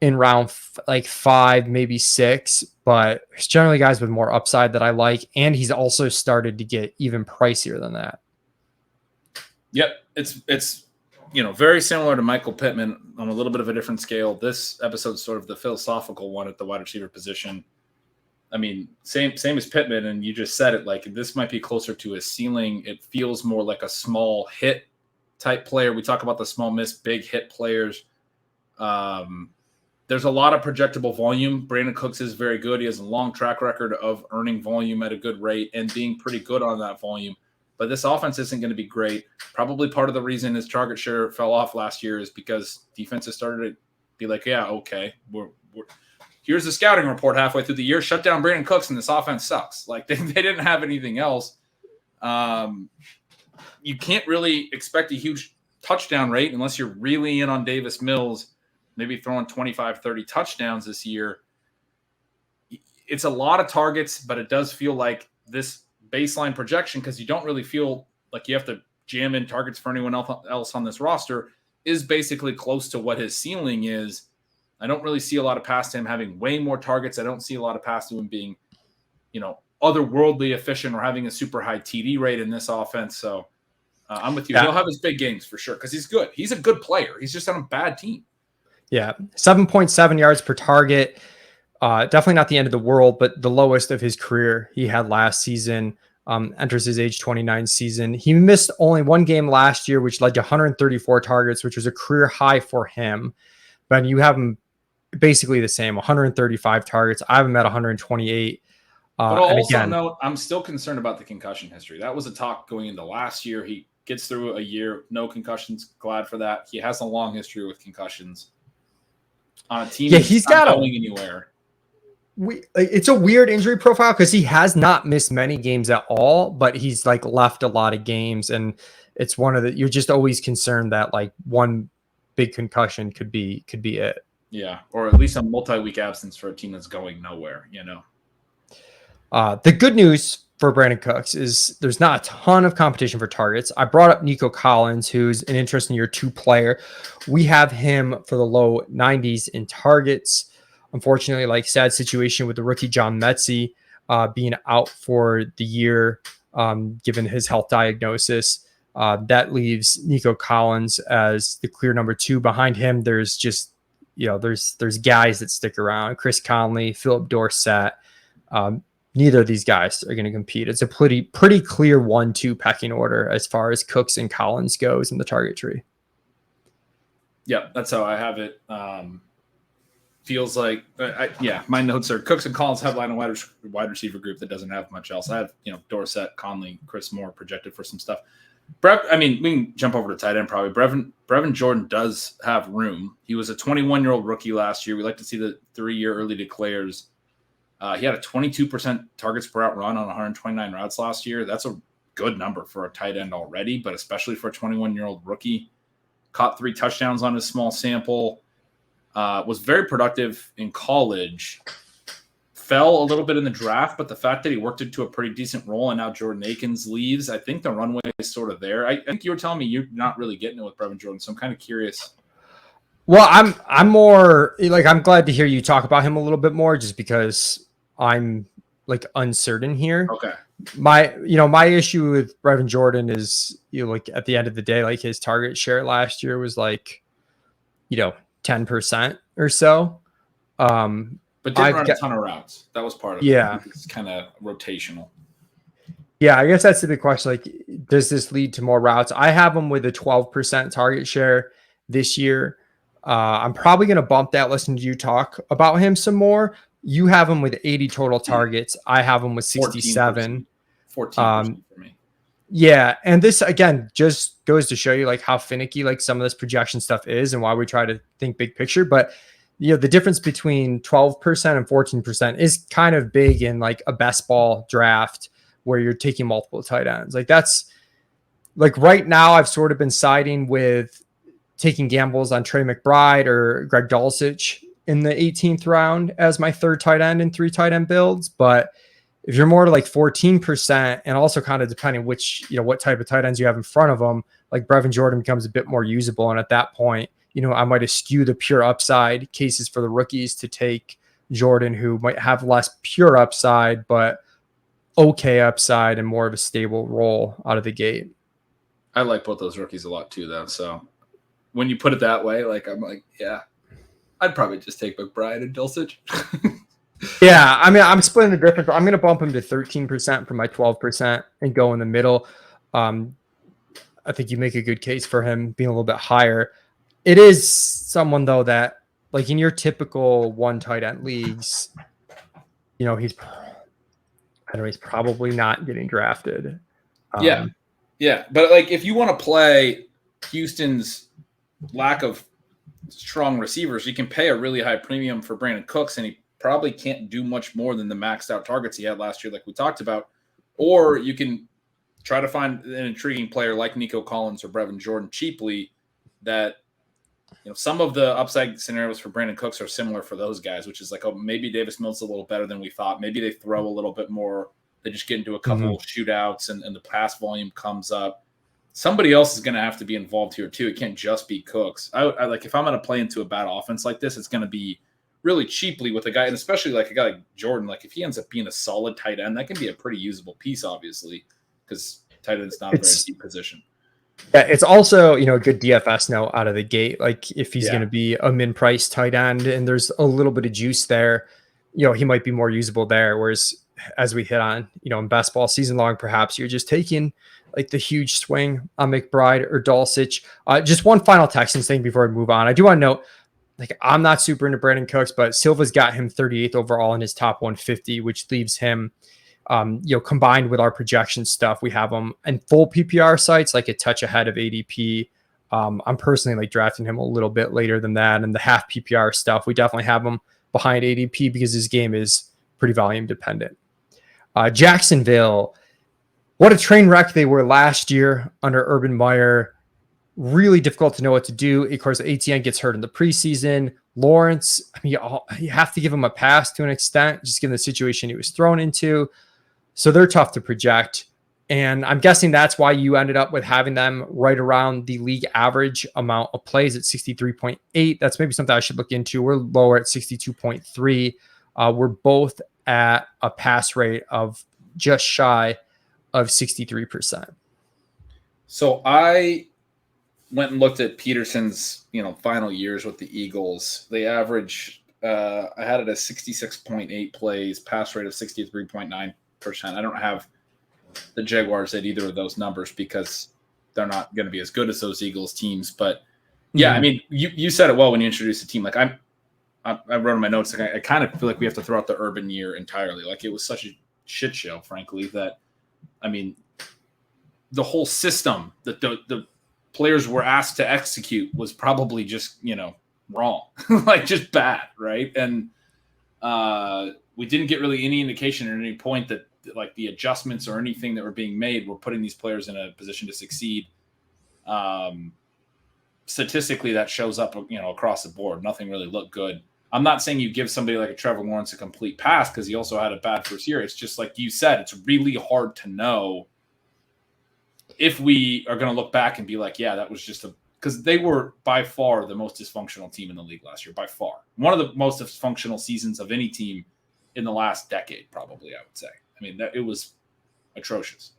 S1: in round 5, maybe 6, but there's generally guys with more upside that I like. And he's also started to get even pricier than that.
S2: Yep. It's very similar to Michael Pittman on a little bit of a different scale. This episode's sort of the philosophical one at the wide receiver position. I mean, same as Pittman, and you just said it, like this might be closer to his ceiling. It feels more like a small hit type player. We talk about the small miss, big hit players. There's a lot of projectable volume. Brandon Cooks is very good. He has a long track record of earning volume at a good rate and being pretty good on that volume. But this offense isn't going to be great. Probably part of the reason his target share fell off last year is because defenses started to be like, yeah, okay, here's the scouting report halfway through the year. Shut down Brandon Cooks, and this offense sucks. Like they didn't have anything else. You can't really expect a huge touchdown rate unless you're really in on Davis Mills, maybe throwing 25, 30 touchdowns this year. It's a lot of targets, but it does feel like this baseline projection, because you don't really feel like you have to jam in targets for anyone else on this roster, is basically close to what his ceiling is. I don't really see a lot of pass to him having way more targets. I don't see a lot of pass to him being, otherworldly efficient or having a super high TD rate in this offense. So I'm with you. Yeah. He'll have his big games for sure because he's good. He's a good player. He's just on a bad team.
S1: Yeah. 7.7 yards per target. Definitely not the end of the world, but the lowest of his career he had last season. Enters his age 29 season. He missed only one game last year, which led to 134 targets, which was a career high for him. But you have him basically the same, 135 targets. I have him at 128.
S2: But I'll also note, I'm still concerned about the concussion history. That was a talk going into last year. He gets through a year, no concussions. Glad for that. He has a long history with concussions. On a team
S1: he's not
S2: going anywhere.
S1: It's a weird injury profile because he has not missed many games at all, but he's like left a lot of games, and it's one of the. You're just always concerned that like one big concussion could be it.
S2: Yeah, or at least a multi-week absence for a team that's going nowhere.
S1: The good news for Brandon Cooks is there's not a ton of competition for targets. I brought up Nico Collins, who's an interesting year 2 player. We have him for the low 90s in targets. Unfortunately, like sad situation with the rookie John Metsy being out for the year, given his health diagnosis. That leaves Nico Collins as the clear number 2. Behind him, there's just there's guys that stick around. Chris Conley, Philip Dorsett. Neither of these guys are going to compete. It's a pretty clear 1-2 pecking order as far as Cooks and Collins goes in the target tree.
S2: Yeah, that's how I have it. Feels like, my notes are Cooks and Collins headline a wide receiver group that doesn't have much else. I have, Dorsett, Conley, Chris Moore projected for some stuff. I mean, we can jump over to tight end probably. Brevin Jordan does have room. He was a 21-year-old rookie last year. We like to see the 3-year early declares. He had a 22% targets per out run on 129 routes last year. That's a good number for a tight end already, but especially for a 21-year-old rookie. Caught 3 touchdowns on his small sample. Was very productive in college. Fell a little bit in the draft, but the fact that he worked into a pretty decent role and now Jordan Akins leaves, I think the runway is sort of there. I think you were telling me you're not really getting it with Brevin Jordan, so I'm kind of curious.
S1: Well, I'm more like, I'm glad to hear you talk about him a little bit more, just because I'm like uncertain here.
S2: Okay.
S1: My issue with Brevin Jordan is, like at the end of the day, like his target share last year was like, 10% or so.
S2: But didn't run a ton of routes. That was part of it.
S1: Yeah.
S2: It's kind of rotational.
S1: Yeah, I guess that's the big question. Like, does this lead to more routes? I have him with a 12% target share this year. I'm probably going to bump that, listen to you talk about him some more. You have him with 80 total targets. I have him with 67.
S2: 14% for me.
S1: Yeah, and this again just goes to show you like how finicky like some of this projection stuff is and why we try to think big picture. But the difference between 12% and 14% is kind of big in like a best ball draft where you're taking multiple tight ends. Like that's like right now I've sort of been siding with taking gambles on Trey McBride or Greg Dulcich in the 18th round as my 3rd tight end in 3 tight end builds. But if you're more to like 14% and also kind of depending which, what type of tight ends you have in front of them, like Brevin Jordan becomes a bit more usable. And at that point, I might eschew the pure upside cases for the rookies to take Jordan, who might have less pure upside, but okay upside and more of a stable role out of the gate.
S2: I like both those rookies a lot too, though. So when you put it that way, like I'm like, yeah, I'd probably just take McBride and Dulcich.
S1: Yeah, I mean, I'm splitting the difference. I'm going to bump him to 13% from my 12% and go in the middle. I think you make a good case for him being a little bit higher. It is someone, though, that like in your typical 1 tight end leagues, he's probably not getting drafted.
S2: Yeah. But like if you want to play Houston's lack of strong receivers, you can pay a really high premium for Brandon Cooks, and he probably can't do much more than the maxed out targets he had last year, like we talked about. Or you can try to find an intriguing player like Nico Collins or Brevin Jordan cheaply that, some of the upside scenarios for Brandon Cooks are similar for those guys, which is like, oh, maybe Davis Mills is a little better than we thought. Maybe they throw a little bit more. They just get into a couple of shootouts and the pass volume comes up. Somebody else is going to have to be involved here too. It can't just be Cooks. I like if I'm going to play into a bad offense like this, it's going to be really cheaply with a guy, and especially like a guy like Jordan. Like if he ends up being a solid tight end, that can be a pretty usable piece, obviously, because tight end is not a very deep position.
S1: Yeah, it's also, a good DFS note out of the gate. Like if he's going to be a min-price tight end and there's a little bit of juice there, he might be more usable there. Whereas as we hit on, in best ball season long, perhaps you're just taking like the huge swing on McBride or Dulcich. Just one final Texans thing before we move on. I do want to note, like I'm not super into Brandon Cooks, but Silva's got him 38th overall in his top 150, which leaves him, combined with our projection stuff, we have him in full PPR sites, like a touch ahead of ADP. I'm personally like drafting him a little bit later than that. And the half PPR stuff, we definitely have him behind ADP because his game is pretty volume dependent. Jacksonville, what a train wreck they were last year under Urban Meyer. Really difficult to know what to do. Of course, Etienne gets hurt in the preseason. Lawrence, I mean, you have to give him a pass to an extent, just given the situation he was thrown into. So they're tough to project. And I'm guessing that's why you ended up with having them right around the league average amount of plays at 63.8. That's maybe something I should look into. We're lower at 62.3. We're both at a pass rate of just shy of 63%.
S2: So I went and looked at Peterson's, final years with the Eagles. They average, I had it as 66.8 plays, pass rate of 63.9%. I don't have the Jaguars at either of those numbers because they're not going to be as good as those Eagles teams. But yeah, I mean, you said it well when you introduced the team. Like I wrote in my notes, like I kind of feel like we have to throw out the Urban year entirely. Like it was such a shit show, frankly, that I mean, the whole system that the players were asked to execute was probably just, wrong, like just bad. Right. And we didn't get really any indication at any point that like the adjustments or anything that were being made were putting these players in a position to succeed. Statistically, that shows up, across the board. Nothing really looked good. I'm not saying you give somebody like a Trevor Lawrence a complete pass because he also had a bad first year. It's just like you said, it's really hard to know if we are going to look back and be like, yeah, that was just because they were by far the most dysfunctional team in the league last year, by far. One of the most dysfunctional seasons of any team in the last decade, probably, I would say. I mean, it was atrocious.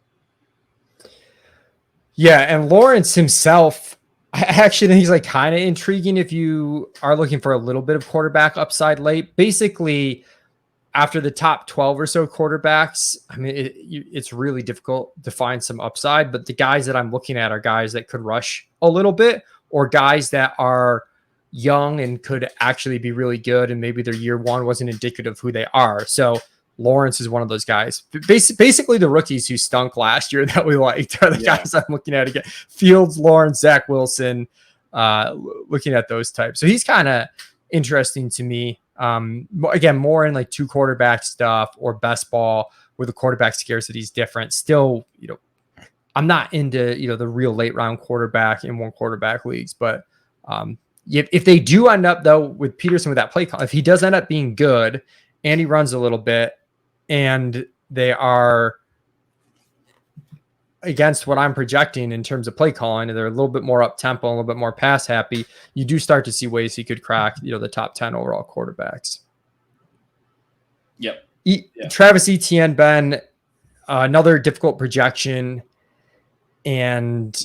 S1: Yeah, and Lawrence himself, I actually think he's like kind of intriguing if you are looking for a little bit of quarterback upside late. Basically, after the top 12 or so quarterbacks, I mean, it's really difficult to find some upside, but the guys that I'm looking at are guys that could rush a little bit or guys that are young and could actually be really good. And maybe their year one wasn't indicative of who they are. So Lawrence is one of those guys. Basically, the rookies who stunk last year that we liked are the guys I'm looking at again. Fields, Lawrence, Zach Wilson, looking at those types. So he's kind of interesting to me. Again, more in like two quarterback stuff or best ball where the quarterback scarcity is different. Still, I'm not into, the real late round quarterback in one quarterback leagues, but if they do end up though with Peterson with that play call, if he does end up being good and he runs a little bit and they are against what I'm projecting in terms of play calling, and they're a little bit more up tempo, a little bit more pass happy, you do start to see ways he could crack, the top 10 overall quarterbacks.
S2: Yep.
S1: Travis Etienne, Ben, another difficult projection. And,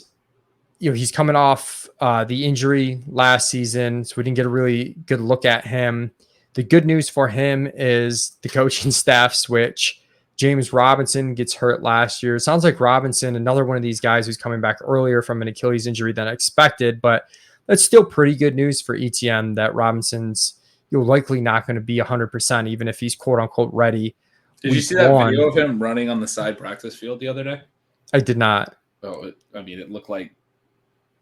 S1: he's coming off the injury last season, so we didn't get a really good look at him. The good news for him is the coaching staff switch. James Robinson gets hurt last year. It sounds like Robinson, another one of these guys who's coming back earlier from an Achilles injury than expected, but that's still pretty good news for Etienne that Robinson's likely not going to be 100%, even if he's quote unquote ready.
S2: Did you see that video of him running on the side practice field the other day?
S1: I did not.
S2: Oh, it looked like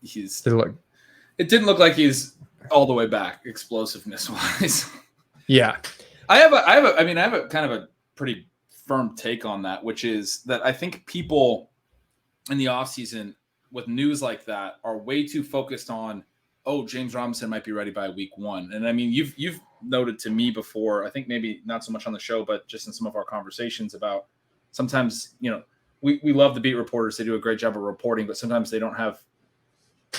S2: it didn't look like he's all the way back explosiveness wise.
S1: Yeah.
S2: I have a kind of a pretty firm take on that, which is that I think people in the offseason with news like that are way too focused on, James Robinson might be ready by week one. And I mean, you've noted to me before, I think maybe not so much on the show, but just in some of our conversations about sometimes, we love the beat reporters. They do a great job of reporting, but sometimes they don't have,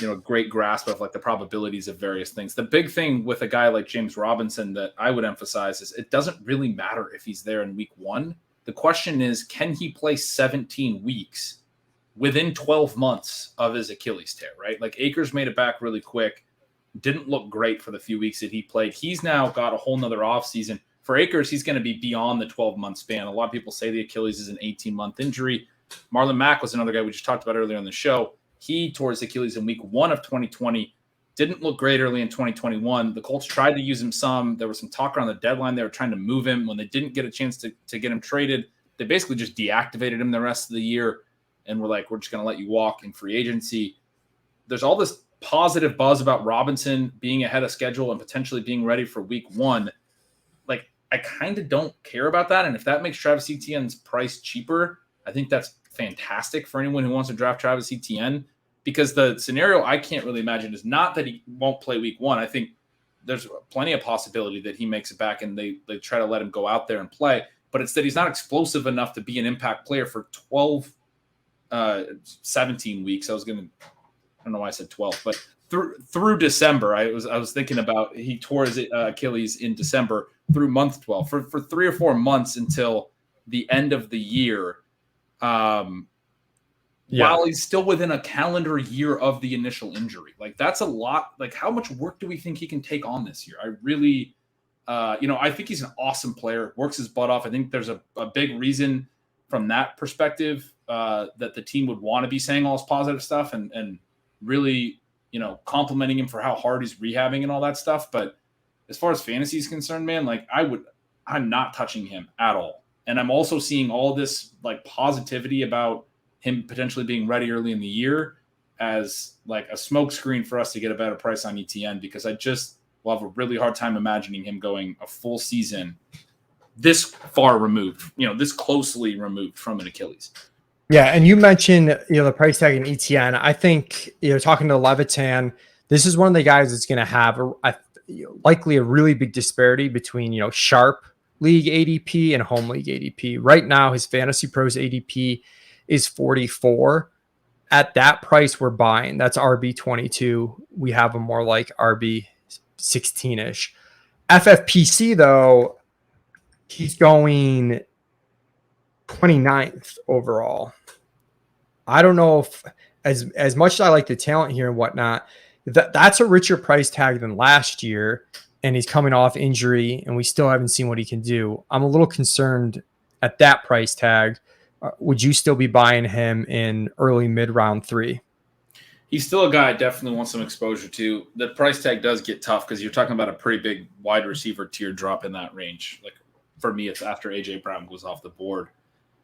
S2: a great grasp of like the probabilities of various things. The big thing with a guy like James Robinson that I would emphasize is it doesn't really matter if he's there in week one. The question is, can he play 17 weeks within 12 months of his Achilles tear, right? Like Akers made it back really quick. Didn't look great for the few weeks that he played. He's now got a whole nother offseason. For Akers, he's going to be beyond the 12-month span. A lot of people say the Achilles is an 18-month injury. Marlon Mack was another guy we just talked about earlier on the show. He tore his Achilles in week 1 of 2020. Didn't look great early in 2021. The Colts tried to use him some. There was some talk around the deadline. They were trying to move him. When they didn't get a chance to get him traded, they basically just deactivated him the rest of the year and were like, we're just going to let you walk in free agency. There's all this positive buzz about Robinson being ahead of schedule and potentially being ready for week one. Like, I kind of don't care about that. And if that makes Travis Etienne's price cheaper, I think that's fantastic for anyone who wants to draft Travis Etienne, because the scenario I can't really imagine is not that he won't play week one. I think there's plenty of possibility that he makes it back and they try to let him go out there and play, but it's that he's not explosive enough to be an impact player for 17 weeks. I don't know why I said 12, but through December, I was thinking about, he tore his Achilles in December through month 12 for 3 or 4 months until the end of the year. While he's still within a calendar year of the initial injury. Like, that's a lot. Like, how much work do we think he can take on this year? I really, I think he's an awesome player, works his butt off. I think there's a big reason from that perspective that the team would want to be saying all this positive stuff and really, complimenting him for how hard he's rehabbing and all that stuff. But as far as fantasy is concerned, man, like I'm not touching him at all. And I'm also seeing all this like positivity about him potentially being ready early in the year as like a smokescreen for us to get a better price on Etienne, because I just will have a really hard time imagining him going a full season this far removed, this closely removed from an Achilles.
S1: Yeah, and you mentioned the price tag in Etienne. I think talking to Levitan, this is one of the guys that's going to have likely a really big disparity between sharp league ADP and home league ADP. Right now, his Fantasy Pros ADP is 44. At that price, we're buying. That's RB 22. We have him more like RB 16ish. FFPC though, he's going 29th overall. I don't know if as much as I like the talent here and whatnot, that's a richer price tag than last year, and he's coming off injury, and we still haven't seen what he can do. I'm a little concerned at that price tag. Would you still be buying him in early mid-round 3?
S2: He's still a guy I definitely want some exposure to. The price tag does get tough because you're talking about a pretty big wide receiver tier drop in that range. Like for me, it's after AJ Brown goes off the board,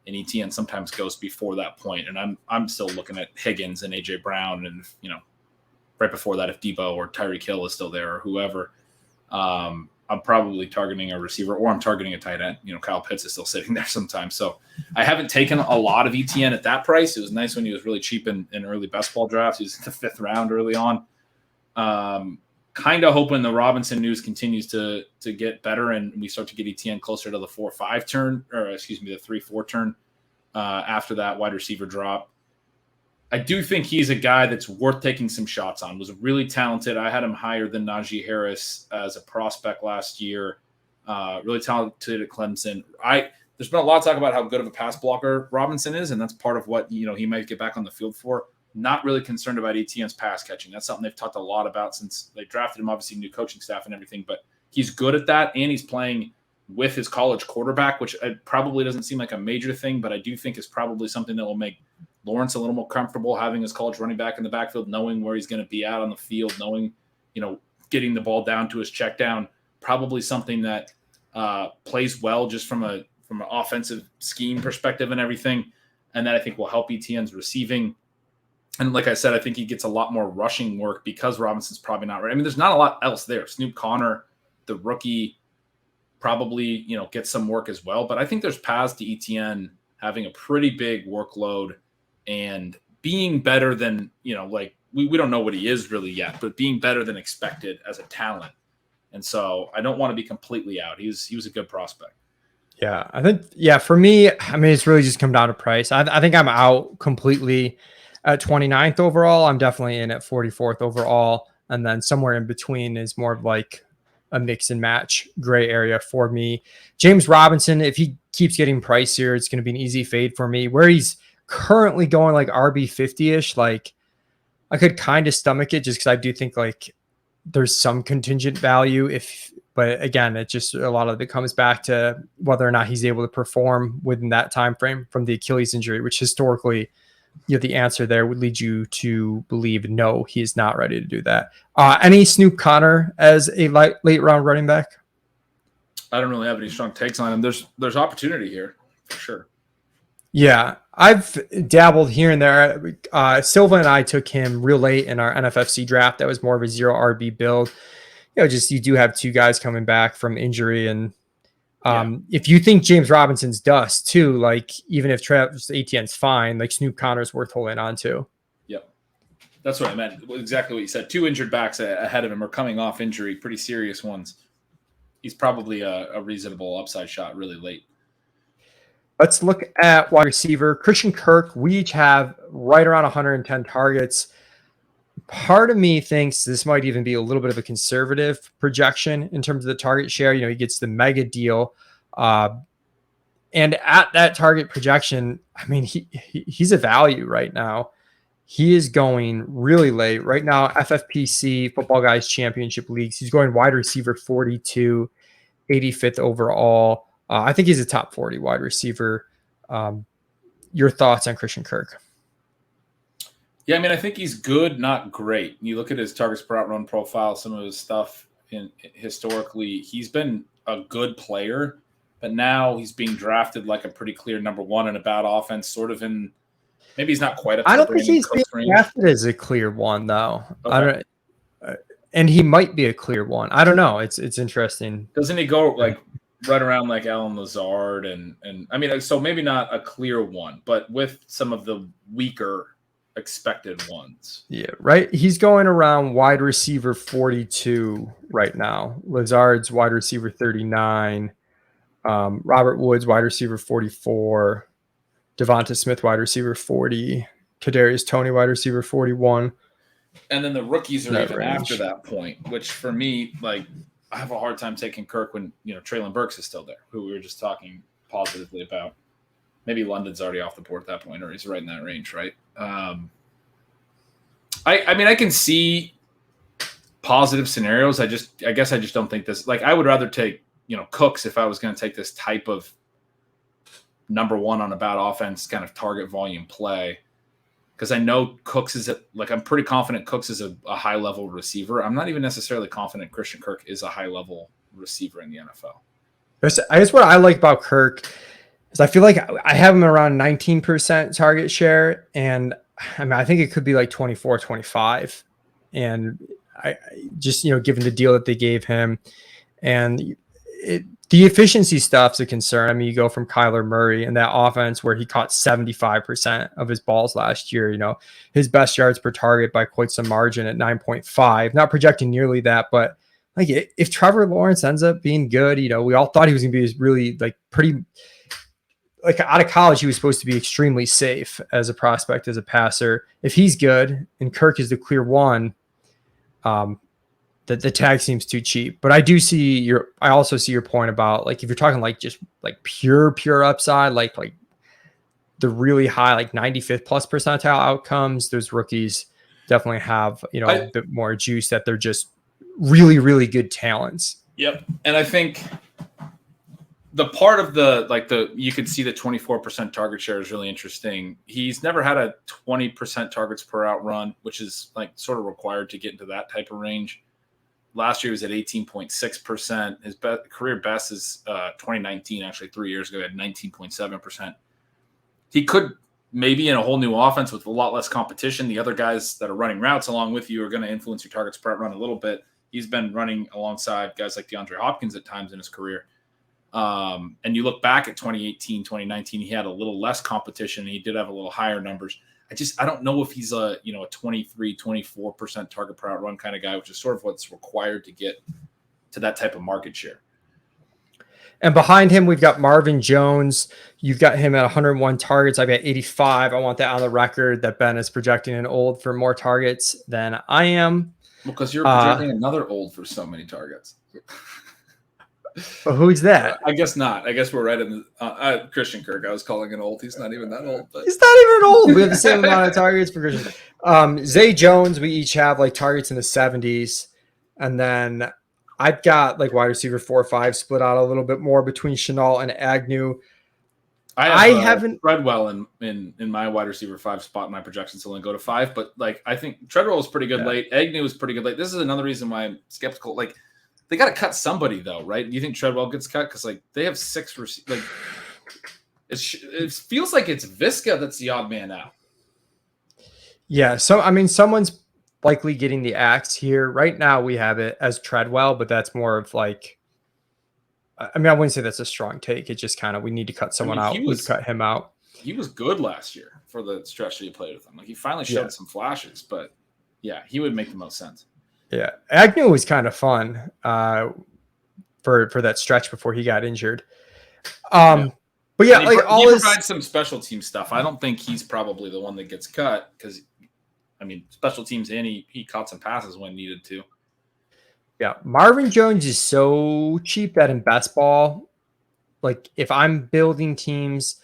S2: and Etienne sometimes goes before that point. And I'm still looking at Higgins and AJ Brown, and right before that, if Debo or Tyreek Hill is still there or whoever, I'm probably targeting a receiver, or I'm targeting a tight end. Kyle Pitts is still sitting there sometimes. So I haven't taken a lot of Etienne at that price. It was nice when he was really cheap in early best ball drafts. He was in the 5th round early on. Kind of hoping the Robinson news continues to get better and we start to get Etienne closer to the 4-5 turn, or excuse me, the 3-4 turn after that wide receiver drop. I do think he's a guy that's worth taking some shots on. Was really talented. I had him higher than Najee Harris as a prospect last year. Really talented at Clemson. There's been a lot of talk about how good of a pass blocker Robinson is, and that's part of what he might get back on the field for. Not really concerned about Etienne's pass catching. That's something they've talked a lot about since they drafted him, obviously new coaching staff and everything, but he's good at that, and he's playing with his college quarterback, which probably doesn't seem like a major thing, but I do think is probably something that will make Lawrence a little more comfortable having his college running back in the backfield, knowing where he's going to be out on the field, knowing, getting the ball down to his check down, probably something that plays well just from an offensive scheme perspective and everything. And that I think will help Etienne's receiving. And like I said, I think he gets a lot more rushing work because Robinson's probably not right. I mean, there's not a lot else there. Snoop Connor, the rookie, probably, gets some work as well. But I think there's paths to Etienne having a pretty big workload and being better than, we don't know what he is really yet, but being better than expected as a talent. And so I don't want to be completely out. He was a good prospect.
S1: Yeah, I think, for me, I mean, it's really just come down to price. I think I'm out completely at 29th overall. I'm definitely in at 44th overall. And then somewhere in between is more of like a mix and match gray area for me. James Robinson, if he keeps getting pricier, it's going to be an easy fade for me. Where he's currently going like RB 50-ish, like I could kind of stomach it just because I do think like there's some contingent value but again, it just a lot of it comes back to whether or not he's able to perform within that time frame from the Achilles injury, which historically, the answer there would lead you to believe no, he is not ready to do that. Any Snoop Connor as a late round running back?
S2: I don't really have any strong takes on him. There's opportunity here for sure.
S1: Yeah, I've dabbled here and there. Silva and I took him real late in our NFFC draft. That was more of a 0 RB build. You do have two guys coming back from injury. And if you think James Robinson's dust too, like even if Travis Etienne's fine, like Snoop Connor's worth holding on to.
S2: Yep. That's what I meant. Exactly what you said. 2 injured backs ahead of him are coming off injury, pretty serious ones. He's probably a reasonable upside shot really late.
S1: Let's look at wide receiver. Christian Kirk, we each have right around 110 targets. Part of me thinks this might even be a little bit of a conservative projection in terms of the target share. He gets the mega deal. And at that target projection, I mean, he's a value right now. He is going really late. Right now, FFPC, Football Guys Championship Leagues, he's going wide receiver 42, 85th overall. I think he's a top 40 wide receiver. Your thoughts on Christian Kirk?
S2: Yeah, I mean, I think he's good, not great. You look at his targets per out run profile, some of his stuff historically, he's been a good player, but now he's being drafted like a pretty clear number one in a bad offense, sort of in Maybe he's not quite up
S1: I
S2: to the
S1: don't think
S2: Brandon
S1: he's being
S2: Cooks range.
S1: drafted as a clear one, though.
S2: Okay.
S1: I don't, and he might be a clear one. I don't know. It's interesting.
S2: Doesn't he go like right around like Alan Lazard and I mean, so maybe not a clear one, but with some of the weaker expected ones.
S1: Yeah, right. He's going around wide receiver 42 right now. Lazard's wide receiver 39. Robert Woods wide receiver 44. Devonta Smith wide receiver 40. Kadarius Toney wide receiver 41.
S2: And then the rookies are even
S1: range.
S2: after that point, which for me, like, I have a hard time taking Kirk when, Treylon Burks is still there, who we were just talking positively about. Maybe London's already off the board at that point, or he's right in that range, right? I mean, I can see positive scenarios. I guess I just don't think this. Like, I would rather take, Cooks if I was going to take this type of number one on a bad offense kind of target volume play. Because I know Cooks is I'm pretty confident Cooks is a high level receiver. I'm not even necessarily confident Christian Kirk is a high level receiver in the NFL.
S1: I guess what I like about Kirk is I feel like I have him around 19% target share. And I mean, I think it could be like 24, 25. And I just, given the deal that they gave him and the efficiency stuff's a concern. I mean, you go from Kyler Murray and that offense where he caught 75% of his balls last year, his best yards per target by quite some margin at 9.5, not projecting nearly that, but like if Trevor Lawrence ends up being good, we all thought he was going to be really pretty out of college, he was supposed to be extremely safe as a prospect, as a passer. If he's good and Kirk is the clear one, the tag seems too cheap. But I also see your point about if you're talking just pure upside, like the really high 95th plus percentile outcomes, those rookies definitely have a bit more juice, that they're just really, really good talents.
S2: Yep. And I think the part of you could see the 24% target share is really interesting. He's never had a 20% targets per out run, which is sort of required to get into that type of range. Last year he was at 18.6%. His career best is 2019, actually 3 years ago, he had 19.7%. He could maybe in a whole new offense with a lot less competition. The other guys that are running routes along with you are going to influence your targets per run a little bit. He's been running alongside guys like DeAndre Hopkins at times in his career. And you look back at 2018, 2019, he had a little less competition. He did have a little higher numbers. I don't know if he's a 23, 24% target per out run kind of guy, which is sort of what's required to get to that type of market share.
S1: And behind him, we've got Marvin Jones. You've got him at 101 targets. I've got 85. I want that on the record that Ben is projecting an old for more targets than I am.
S2: Because you're projecting another old for so many targets.
S1: Well, who's that?
S2: I guess not. I guess we're right in the Christian Kirk. I was calling an old. He's not even that old. But.
S1: He's not even old. We have the same amount of targets for Christian. Zay Jones, we each have targets in the 70s. And then I've got wide receiver 4 or 5 split out a little bit more between Chenault and Agnew.
S2: I haven't Treadwell in my wide receiver 5 spot in my projections to only go to 5, but I think Treadwell was pretty good late. Agnew was pretty good late. This is another reason why I'm skeptical. They got to cut somebody though, right? Do you think Treadwell gets cut? Because they have 6 it feels like it's Visca that's the odd man out.
S1: Yeah, so I mean, someone's likely getting the axe here. Right now, we have it as Treadwell, but that's more of I wouldn't say that's a strong take. It's just kind of we need to cut someone out. We'd cut him out.
S2: He was good last year for the stretch that he played with him. He finally showed some flashes, but yeah, he would make the most sense. Yeah,
S1: Agnew was kind of fun for that stretch before he got injured. But yeah,
S2: he provides some special team stuff. I don't think he's probably the one that gets cut because, special teams and he caught some passes when needed to.
S1: Yeah, Marvin Jones is so cheap that in best ball, if I'm building teams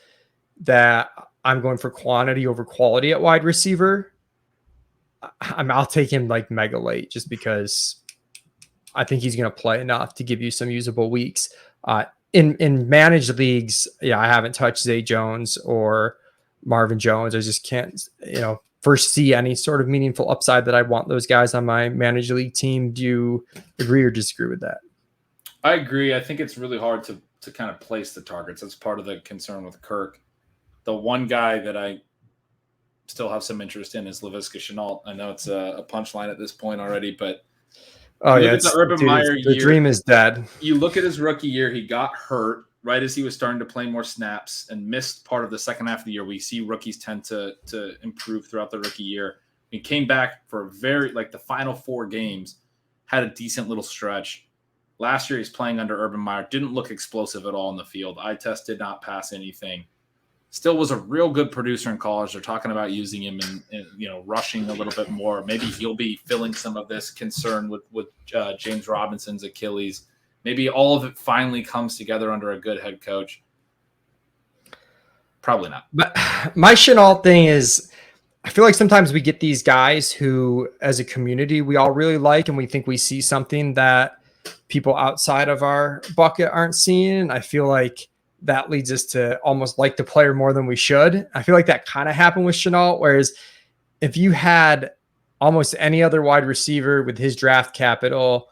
S1: that I'm going for quantity over quality at wide receiver, I'll take him mega late just because I think he's going to play enough to give you some usable weeks. In managed leagues, I haven't touched Zay Jones or Marvin Jones. I just can't, foresee any sort of meaningful upside that I want those guys on my managed league team. Do you agree or disagree with that?
S2: I agree. I think it's really hard to kind of place the targets. That's part of the concern with Kirk. The one guy that still have some interest in is Laviska Shenault. I know it's a punchline at this point already, but
S1: the
S2: Urban Meyer
S1: the
S2: year,
S1: dream is dead.
S2: You look at his rookie year, he got hurt right as he was starting to play more snaps and missed part of the second half of the year. We see rookies tend to improve throughout the rookie year. He came back for the final 4 games, had a decent little stretch. Last year, he's playing under Urban Meyer. Didn't look explosive at all in the field. Eye test did not pass anything. Still was a real good producer in college. They're talking about using him and rushing a little bit more. Maybe he'll be filling some of this concern with James Robinson's Achilles. Maybe all of it finally comes together under a good head coach. Probably not.
S1: But my Shenault thing is, I feel like sometimes we get these guys who, as a community, we all really like, and we think we see something that people outside of our bucket aren't seeing. I feel like that leads us to almost like the player more than we should. I feel like that kind of happened with Shenault, whereas if you had almost any other wide receiver with his draft capital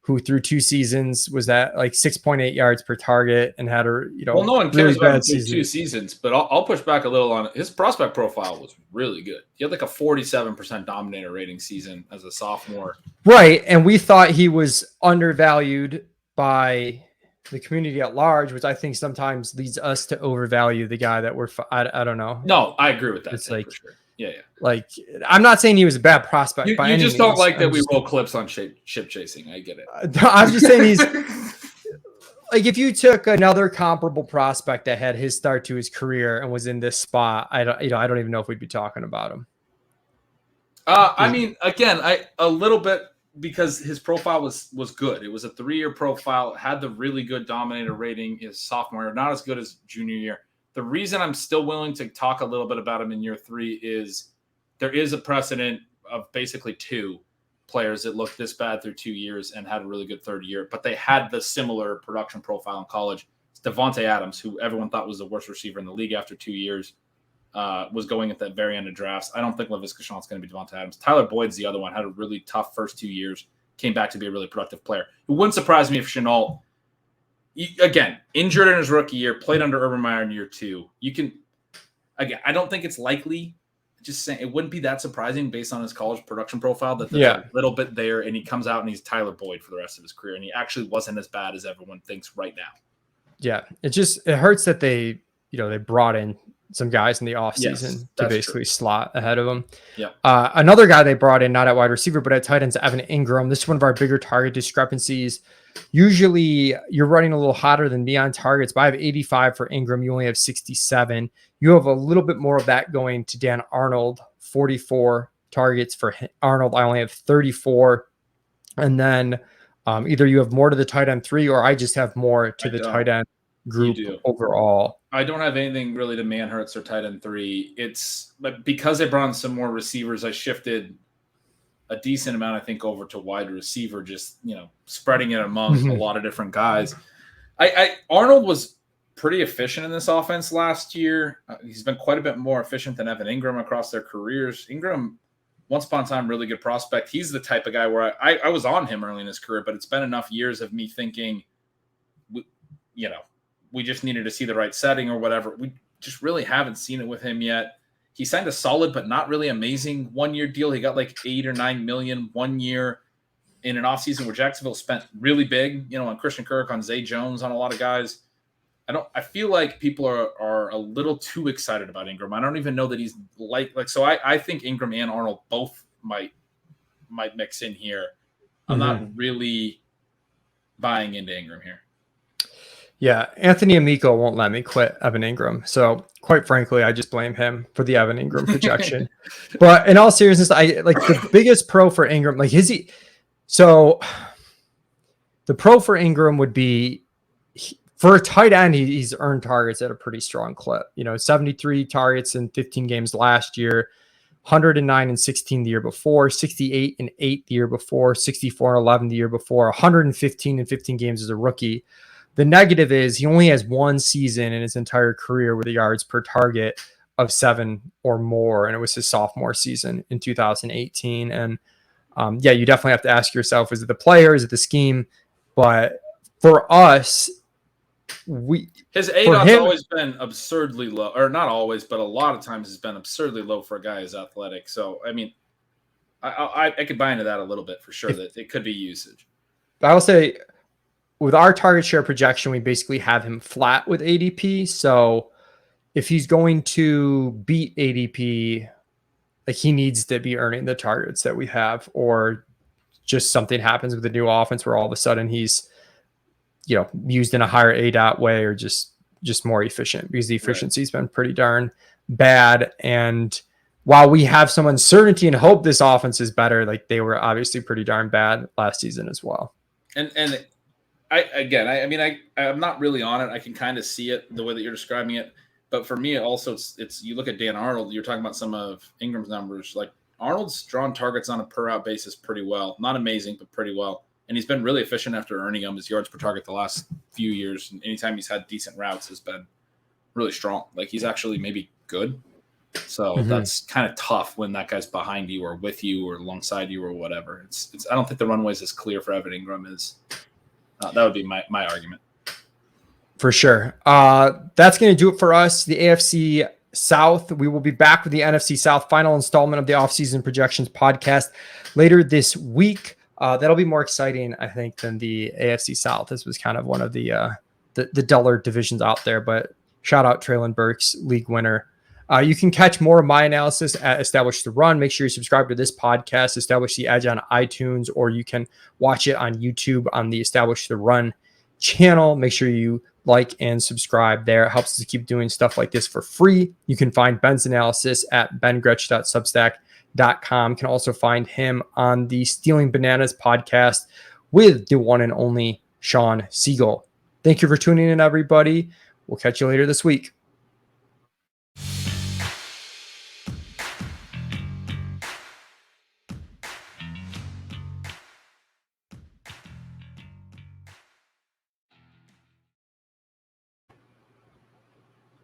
S1: who through 2 seasons was at like 6.8 yards per target and had a,
S2: well, no one cares
S1: really
S2: about 2 seasons, but I'll push back a little on it. His prospect profile was really good. He had like a 47% dominator rating season as a sophomore.
S1: Right. And we thought he was undervalued by the community at large, which I think sometimes leads us to overvalue the guy that I don't know.
S2: No, I agree with that.
S1: It's like,
S2: for sure. Yeah.
S1: Like, I'm not saying he was a bad prospect.
S2: You just don't like that we roll clips on ship chasing. I get it.
S1: I'm just saying he's like, if you took another comparable prospect that had his start to his career and was in this spot, I don't even know if we'd be talking about him.
S2: I mean, again, a little bit because his profile was good. It was a 3-year profile, had the really good dominator rating his sophomore year, not as good as junior year. The reason I'm still willing to talk a little bit about him in year 3 is there is a precedent of basically 2 players that looked this bad through 2 years and had a really good 3rd year, but they had the similar production profile in college. It's Devontae Adams, who everyone thought was the worst receiver in the league after 2 years, was going at that very end of drafts. I don't think Laviska Shenault's going to be Devontae Adams. Tyler Boyd's the other one, had a really tough first 2 years, came back to be a really productive player. It wouldn't surprise me if Shenault, again, injured in his rookie year, played under Urban Meyer in year 2. Again, I don't think it's likely. Just saying, it wouldn't be that surprising based on his college production profile that there's a little bit there, and he comes out and he's Tyler Boyd for the rest of his career, and he actually wasn't as bad as everyone thinks right now. Yeah, it hurts that they brought in some guys in the offseason to basically slot ahead of him. Yeah. Another guy they brought in, not at wide receiver, but at tight ends, Evan Ingram. This is one of our bigger target discrepancies. Usually you're running a little hotter than me on targets, but I have 85 for Ingram. You only have 67. You have a little bit more of that going to Dan Arnold, 44 targets for Arnold. I only have 34. And then either you have more to the tight end 3, or I just have more to the tight end group overall. I don't have anything really to Manhurts or tight end 3. But because I brought in some more receivers, I shifted a decent amount, I think, over to wide receiver, just, spreading it among a lot of different guys. Arnold was pretty efficient in this offense last year. He's been quite a bit more efficient than Evan Ingram across their careers. Ingram, once upon a time, really good prospect. He's the type of guy where I was on him early in his career, but it's been enough years of me thinking, we just needed to see the right setting or whatever. We just really haven't seen it with him yet. He signed a solid but not really amazing 1-year deal. He got like $8 or $9 million 1 year in an offseason where Jacksonville spent really big, on Christian Kirk, on Zay Jones, on a lot of guys. I feel like people are a little too excited about Ingram. I don't even know that he's so I think Ingram and Arnold both might mix in here. I'm not really buying into Ingram here.
S1: Yeah, Anthony Amico won't let me quit Evan Ingram. So quite frankly, I just blame him for the Evan Ingram projection. But in all seriousness, I like the biggest pro for Ingram. So the pro for Ingram would be for a tight end, he's earned targets at a pretty strong clip. 73 targets in 15 games last year, 109 and 16 the year before, 68 and 8 the year before, 64 and 11 the year before, 115 and 15 games as a rookie. The negative is he only has 1 season in his entire career with the yards per target of 7 or more, and it was his sophomore season in 2018. And you definitely have to ask yourself, is it the player, is it the scheme? But for us,
S2: His
S1: for
S2: ADOT's
S1: him,
S2: always been absurdly low, or not always, but a lot of times has been absurdly low for a guy who's athletic. So, I mean, I could buy into that a little bit for sure, that it could be usage.
S1: I will say with our target share projection, we basically have him flat with ADP. So if he's going to beat ADP, like he needs to be earning the targets that we have, or just something happens with the new offense where all of a sudden he's, used in a higher ADOT way, or just more efficient, because the efficiency has been pretty darn bad. And while we have some uncertainty and hope this offense is better, like they were obviously pretty darn bad last season as well.
S2: And I'm not really on it. I can kind of see it the way that you're describing it. But for me, also, it's you look at Dan Arnold, you're talking about some of Ingram's numbers. Like Arnold's drawn targets on a per out basis pretty well. Not amazing, but pretty well. And he's been really efficient after earning them. His yards per target the last few years, and anytime he's had decent routes, has been really strong. Like he's actually maybe good. So that's kind of tough when that guy's behind you or with you or alongside you or whatever. It's I don't think the runway is as clear for Evan Ingram as that would be my argument.
S1: For sure. That's going to do it for us. The AFC South. We will be back with the NFC South final installment of the offseason projections podcast later this week. That'll be more exciting, I think, than the AFC South. This was kind of one of the duller divisions out there, but shout out Treylon Burks, league winner. You can catch more of my analysis at Establish the Run. Make sure you subscribe to this podcast, Establish the Edge, on iTunes, or you can watch it on YouTube on the Establish the Run channel. Make sure you like and subscribe there. It helps us to keep doing stuff like this for free. You can find Ben's analysis at bengretch.substack.com. You can also find him on the Stealing Bananas podcast with the one and only Sean Siegel. Thank you for tuning in, everybody. We'll catch you later this week.